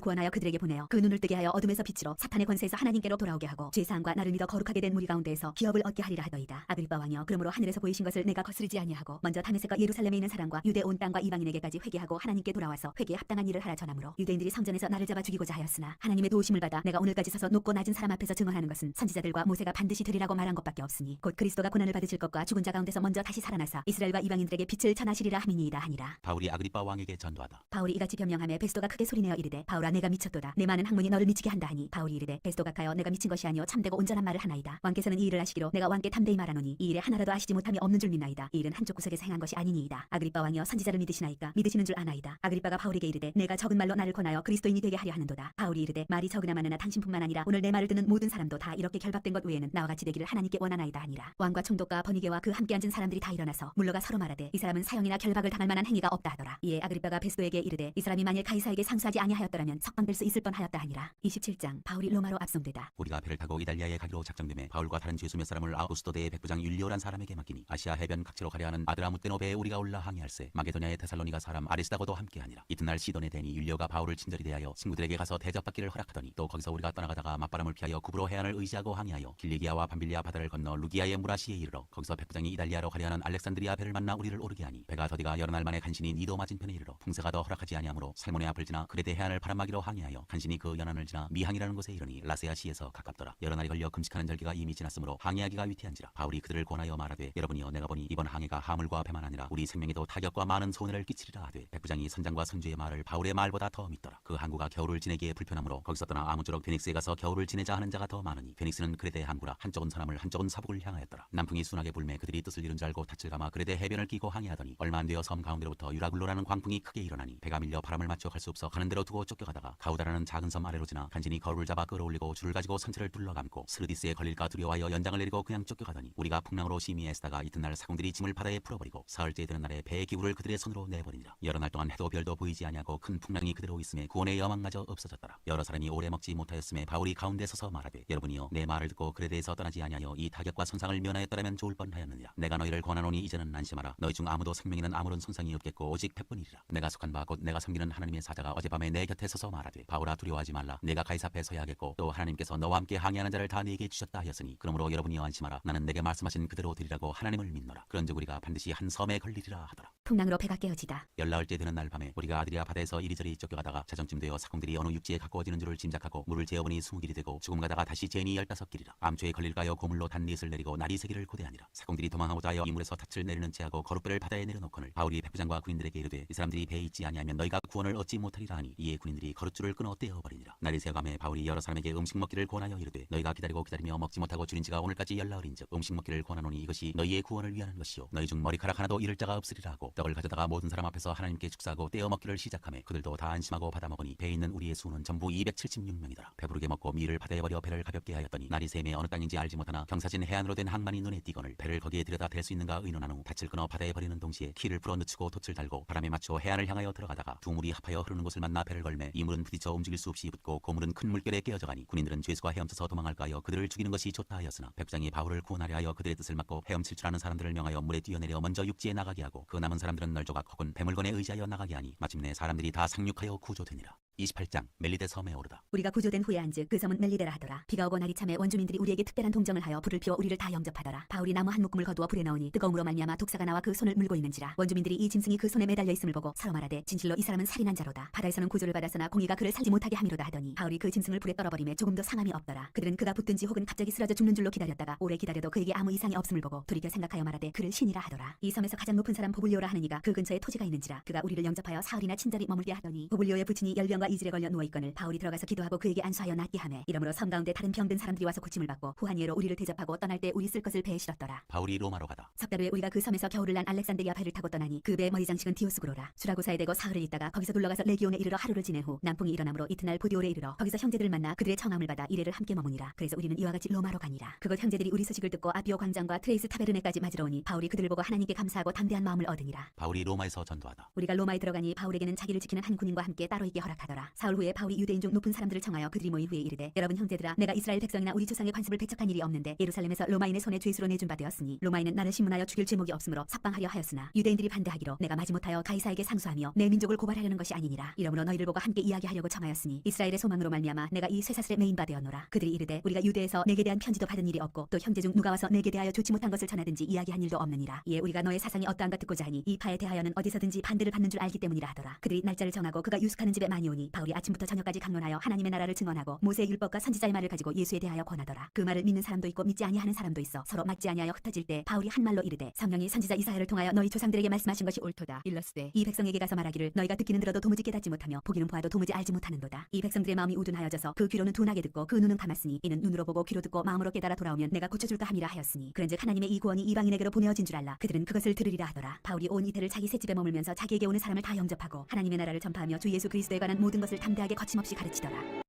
구원하여 그들에게 보내어 그 눈을 뜨게 하여 어둠에서 빛으로 사탄의 권세에서 하나님께로 돌아오게 하고 죄사함과 나를 믿어 거룩하게 된 무리 가운데에서 기업을 얻게 하리라 하더이다. 아그리빠 왕이여 그러므로 하늘에서 보이신 것을 내가 거스르지 아니하고 먼저 다메섹과 예루살렘에 있는 사람과 유대 온 땅과 이방인에게까지 회개하고 하나님께 돌아와서 회개에 합당한 일을 하라 전하므로 유대인들이 성전에서 나를 잡아 죽이고자 하였으나 하나님의 도우심을 받아 내가 오늘까지 서서 높고 낮은 사람 앞에서 증언하는 것은 선지자들과 모세가 반드시 되리라고 말한 것밖에 없으니 곧 그리스도가 고난을 받으실 것과 죽은 자 가운데서 먼저 다시 살아나사 이스라엘과 이방인들에게 빛을 전하시리라 함이니이다 하니라. 바울이 아그리빠 왕에게 전도하다. 바울이 이같이 변명하며 베스토가 크게 소리내어 이르되 바울아 내가 미쳤도다. 내 많은 학문이 너를 미치게 한다 하니 바울이 이르되 베스토가 가여 내가 미친 것이 아니오 참되고 온전한 말을 하나이다. 왕께서는 이 일을 아시기로 내가 왕께 담대히 말하노니 이 일에 하나라도 아시지 못함이 없는 줄 믿나이다. 이 일은 한쪽 구석에서 행한 것이 아니니이다. 아그리빠 왕이여 선지자를 믿으시나이까. 믿으시는 줄 아나이다. 아그리빠가 바울에게 이르되 내가 적은 말로 나를 권하여 그리스도인이 되게 하려 하는도다. 바울이 이르되 말이 적으나 많으나 당신뿐만 아니라 오늘 내 말을 듣는 모든 사람도 다 이렇게 결박된 것 외에는 나와 같이 되기를 하나님께 원하나이다 하니라. 왕과 총독과 아그리빠와 버니게와 그 함께 앉은 사람들이 다 일어나서 물러가 서로 말하되 이 사람은 사형이나 결박을 당할 만한 행위가 없다 하더라. 이에 아그리빠가 베스도에게 이르되 이 사람이 만일 가이사에게 상수하지 아니하였더라면 석방될 수 있을 뻔하였다 하니라. 27장 바울이 로마로 압송되다. 우리가 배를 타고 이달리아에 가기로 작정됨에 바울과 다른 죄수 몇 사람을 아우구스도대의 백부장 율리오란 사람에게 맡기니 아시아 해변 각지로 가려하는 아드라무떼노 배에 우리가 올라 항해할세 마게도냐의 데살로니가 사람 아리스다고도 함께하니라. 이튿날 시돈에 대니 율리오가 바울을 친절히 대하여 친구들에게 가서 대접받기를 허락하더니 또 거기서 우리가 떠나가다가 맞바람을 피하여 구브로 해안을 의지하고 항해하여 길리기아와 밤빌리아 바다를 건너 루기아의 무라시에 이르러 거기서 백부장이 이달리아로 가려하는 알렉산드리아 배를 만나 우리를 오르게 하니 배가 더디가 여러 날 만에 간신히 니도 맞은편에 이르러 풍세가 더 허락하지 아니하므로 살모네 앞을 지나 그레데 해안을 바람막이로 항해하여 간신히 그 연안을 지나 미항이라는 곳에 이르니 라세아 시에서 가깝더라. 여러 날이 걸려 금식하는 절기가 이미 지났으므로 항해하기가 위태한지라. 바울이 그들을 권하여 말하되 여러분이여 내가 보니 이번 항해가 하물과 배만 아니라 우리 생명에도 타격과 많은 손해를 끼치리라 하되 백부장이 선장과 선주의 말을 바울의 말보다 더 믿더라. 그 항구가 겨울을 지내기에 불편하므로 거기서 떠나 아무쪼록 베닉스에 가서 겨울을 지내자 하는 자가 더 많으니 베닉스는 그레데 항구라. 한쪽은 서남을 한쪽은 서북을 향하였더라. 남풍이 순하게 불매 그들이 뜻을 이룬 줄 알고 닻을 감아 그레데 해변을 끼고 항해하더니 얼마 안 되어 섬 가운데로부터 유라굴로라는 광풍이 크게 일어나니 배가 밀려 바람을 맞춰 갈 수 없어 가는 대로 두고 쫓겨가다가 가우다라는 작은 섬 아래로 지나 간신히 거울을 잡아 끌어올리고 줄을 가지고 선체를 둘러감고 스르디스에 걸릴까 두려워하여 연장을 내리고 그냥 쫓겨가더니 우리가 풍랑으로 심히 애쓰다가 이튿날 사공들이 짐을 바다에 풀어버리고 사흘째 되는 날에 배의 기구를 그들의 손으로 내버리니라. 여러 날 동안 해도 별도 보이지 아니하고 큰 풍랑이 그대로 있음에 구원의 여망마저 없어졌더라. 여러 사람이 오래 먹지 못하였음에 바울이 가운데 서서 말하되 여러분이여 내 말을 듣고 그레데에서 떠나지 아니하여 이 타격과 손상을 면하였더라면 좋을 뻔하였느니라. 내가 너희를 권하노니 이제는 안심하라. 너희 중 아무도 생명에는 아무런 손상이 없겠고 오직 100분이리라. 내가 속한 바 곧 내가 섬기는 하나님의 사자가 어젯밤에 내 곁에 서서 말하되 바울아 두려워하지 말라. 내가 가이사 앞에 서야 하겠고 또 하나님께서 너와 함께 항해하는 자를 다 네게 주셨다 하였으니 그러므로 여러분이여 안심하라. 나는 내게 말씀하신 그대로 되리라고 하나님을 믿노라. 그런즉 우리가 반드시 한 섬에 걸리리라 하더라. 풍랑으로 배가 깨어지다. 열나흘째 되는 날 밤에 우리가 아드리아 바다에서 이리저리 쫓겨가다가 자정쯤 되어 사공들이 어느 육지에 가까워지는 줄을 짐작하고 물을 재어보니 20길이 되고 조금 가다가 다시 재니 15길이라. 암초에 걸릴까여 고물로 단넷을 내리고 날이 세기를 고대하니라. 사공들이 도망하고자 하여 이물에서 닻을 내리는 채하고 거룩배를 바다에 내려놓거늘 바울이 백부장과 군인들에게 이르되 이 사람들이 배에 있지 아니하면 너희가 구원을 얻지 못하리라 하니 이에 군인들이 거룩줄을 끊어 떼어버리니라. 날이 새어가매 바울이 여러 사람에게 음식 먹기를 권하여 이르되 너희가 기다리고 기다리며 먹지 못하고 줄인 지가 오늘까지 열나흘인즉 음식 먹기를 권하노니 이것이 너희의 구원을 위하는 것이요 너희 중 머리카락 하나도 잃을 자가 없으리라 하고 떡을 가져다가 모든 사람 앞에서 하나님께 축사하고 떼어 먹기를 시작하매 그들도 다 안심하고 받아 먹으니 배에 있는 우리의 수는 전부 276명이더라. 배부르게 먹고 미를 바다에 버려 배를 가볍게 하였더니 날이 샘에 어느 땅인지 알지 못하나 경사진 해안으로 된 항만이 눈에 띄거늘 배를 거기에 들여다 댈 수 있는가 의논한 후 닻을 끊어 바다에 버리는 동시에 키를 풀어 늦추고 돛을 달고 바람에 맞춰 해안을 향하여 들어가다가 두 물이 합하여 흐르는 곳을 만나 배를 걸매 이 물은 부딪혀 움직일 수 없이 붙고 그 물은 큰 물결에 깨어져가니 군인들은 죄수가 헤엄쳐서 도망할까 하여 그들을 죽이는 것이 좋다 하였으나 백부장이 바울을 구원하려 하여 그들의 뜻을 막고 헤엄칠 줄 아는 사람들을 명하여 물에 뛰어내려 먼저 육지에 나가게 하고 그 남은 사람들은 널조각 혹은 배물건에 의지하여 나가게 하니 마침내 사람들이 다 상륙하여 구조되니라. 28장 멜리데 섬에 오르다. 우리가 구조된 후에 한즉 그 섬은 멜리데라 하더라. 비가 오고 날이 참에 원주민들이 우리에게 특별한 동정을 하여 불을 피워 우리를 다 영접하더라. 바울이 나무 한 묶음을 거두어 불에 넣으니 뜨거움으로 말미암아 독사가 나와 그 손을 물고 있는지라. 원주민들이 이 짐승이 그 손에 매달려 있음을 보고 서로 말하되 진실로 이 사람은 살인한 자로다. 바다에서는 구조를 받았으나 공의가 그를 살지 못하게 함이로다 하더니 바울이 그 짐승을 불에 떨어버림에 조금도 상함이 없더라. 그들은 그가 붙든지 혹은 갑자기 쓰러져 죽는 줄로 기다렸다가 오래 기다려도 그에게 아무 이상이 없음을 보고 돌이켜 생각하여 말하되 그를 신이라 하더라. 이 섬에서 가장 높은 사람 보블리오라 하는 이가 그 근처에 토지가 있는지라. 그가 우리를 영접하여 사흘이나 친절히 머물게 하더니 보블리오의 부친이 열병과 이질에 걸려 누워있거늘 바울이 들어가서 기도하고 그에게 안수하여 낫게 하매 이러므로 섬 가운데 다른 병든 사람들이 와서 고침을 받고 후한 예로 우리를 대접하고 떠날 때 우리 쓸 것을 배에 실었더라. 바울이 로마로 가다. 석 달 후에 우리가 그 섬에서 겨울을 난 알렉산드리아 배를 타고 떠나니 그 배의 머리 장식은 디오스구로라. 수라구사에 대고 사흘을 있다가 거기서 둘러가서 레기온에 이르러 하루를 지낸 후 남풍이 일어나므로 이튿날 부디올에 이르러 거기서 형제들을 만나 그들의 청함을 받아 이래를 함께 머무니라. 그래서 우리는 이와 같이 로마로 가니라. 그곳 형제들이 우리 소식을 듣고 아비오 광장과 트레이스 타베르네까지 맞으러 오니 바울이 그들을 보고 하나님께 감사하고 담대한 마음을 얻으니라. 바울이 로마에서 전도하다. 우리가 로마에 들어가니 바울에게는 자기를 지키는 한 군인과 함께 따로 있게 허락하더라. 사흘 후에 바울이 유대인 중 높은 사람들을 청하여 그들이 모인 후에 이르되 여러분 형제들아 내가 이스라엘 백성이나 우리 조상의 관습을 배척한 일이 없는데 예루살렘에서 로마인의 손에 죄수로 내준 바 되었으니 로마인은 나를 신문하여 죽일 죄목이 없으므로 석방하려 하였으나 유대인들이 반대하기로 내가 마지못하여 가이사에게 상수하며 내 민족을 고발하려는 것이 아니니라. 이러므로 너희를 보고 함께 이야기하려고 청하였으니 이스라엘의 소망으로 말미암아 내가 이 쇠사슬에 매인 바 되었노라. 그들이 이르되 우리가 유대에서 내게 대한 편지도 받은 일이 없고 또 형제 중 누가 와서 내게 대하여 좋지 못한 것을 전하든지 이야기한 일도 없느니라. 이에 우리가 너의 사상이 어떠한가 듣고자 하니 이 파에 대하여는 어디서든지 반대를 받는 줄 알기 때문이라 하더라. 그들이 날짜를 정하고 그가 유숙하는 집에 많이 오니 바울이 아침부터 저녁까지 강론하여 하나님의 나라를 증언하고 모세의 율법과 선지자의 말을 가지고 예수에 대하여 권하더라. 그 말을 믿는 사람도 있고 믿지 아니하는 사람도 있어 서로 맞지 아니하여 흩어질 때 바울이 한 말로 이르되 성령이 선지자 이사야를 통하여 너희 조상들에게 말씀하신 것이 옳도다. 일러스되 이 백성에게 가서 말하기를 너희가 듣기는 들어도 도무지 깨닫지 못하며 보기는 보아도 도무지 알지 못하는도다. 이 백성들의 마음이 우둔하여져서 그 귀로는 둔하게 듣고 그 눈은 감았으니 이는 눈으로 보고 귀로 듣고 마음으로 깨달아 돌아오면 내가 고쳐줄까 함이라 하였으니 그런즉 하나님의 이 구원이 이방인에게로 보내어진 줄 알라. 그들은 그것을 들으리라 하더라. 바울이 온 이태를 자기 셋집에 머물면서 자기에게 오는 사람을 다 영접하고 하나님의 나라를 전파하며 주 예수 그리스도에 관한 모든 것을 담대하게 거침없이 가르치더라.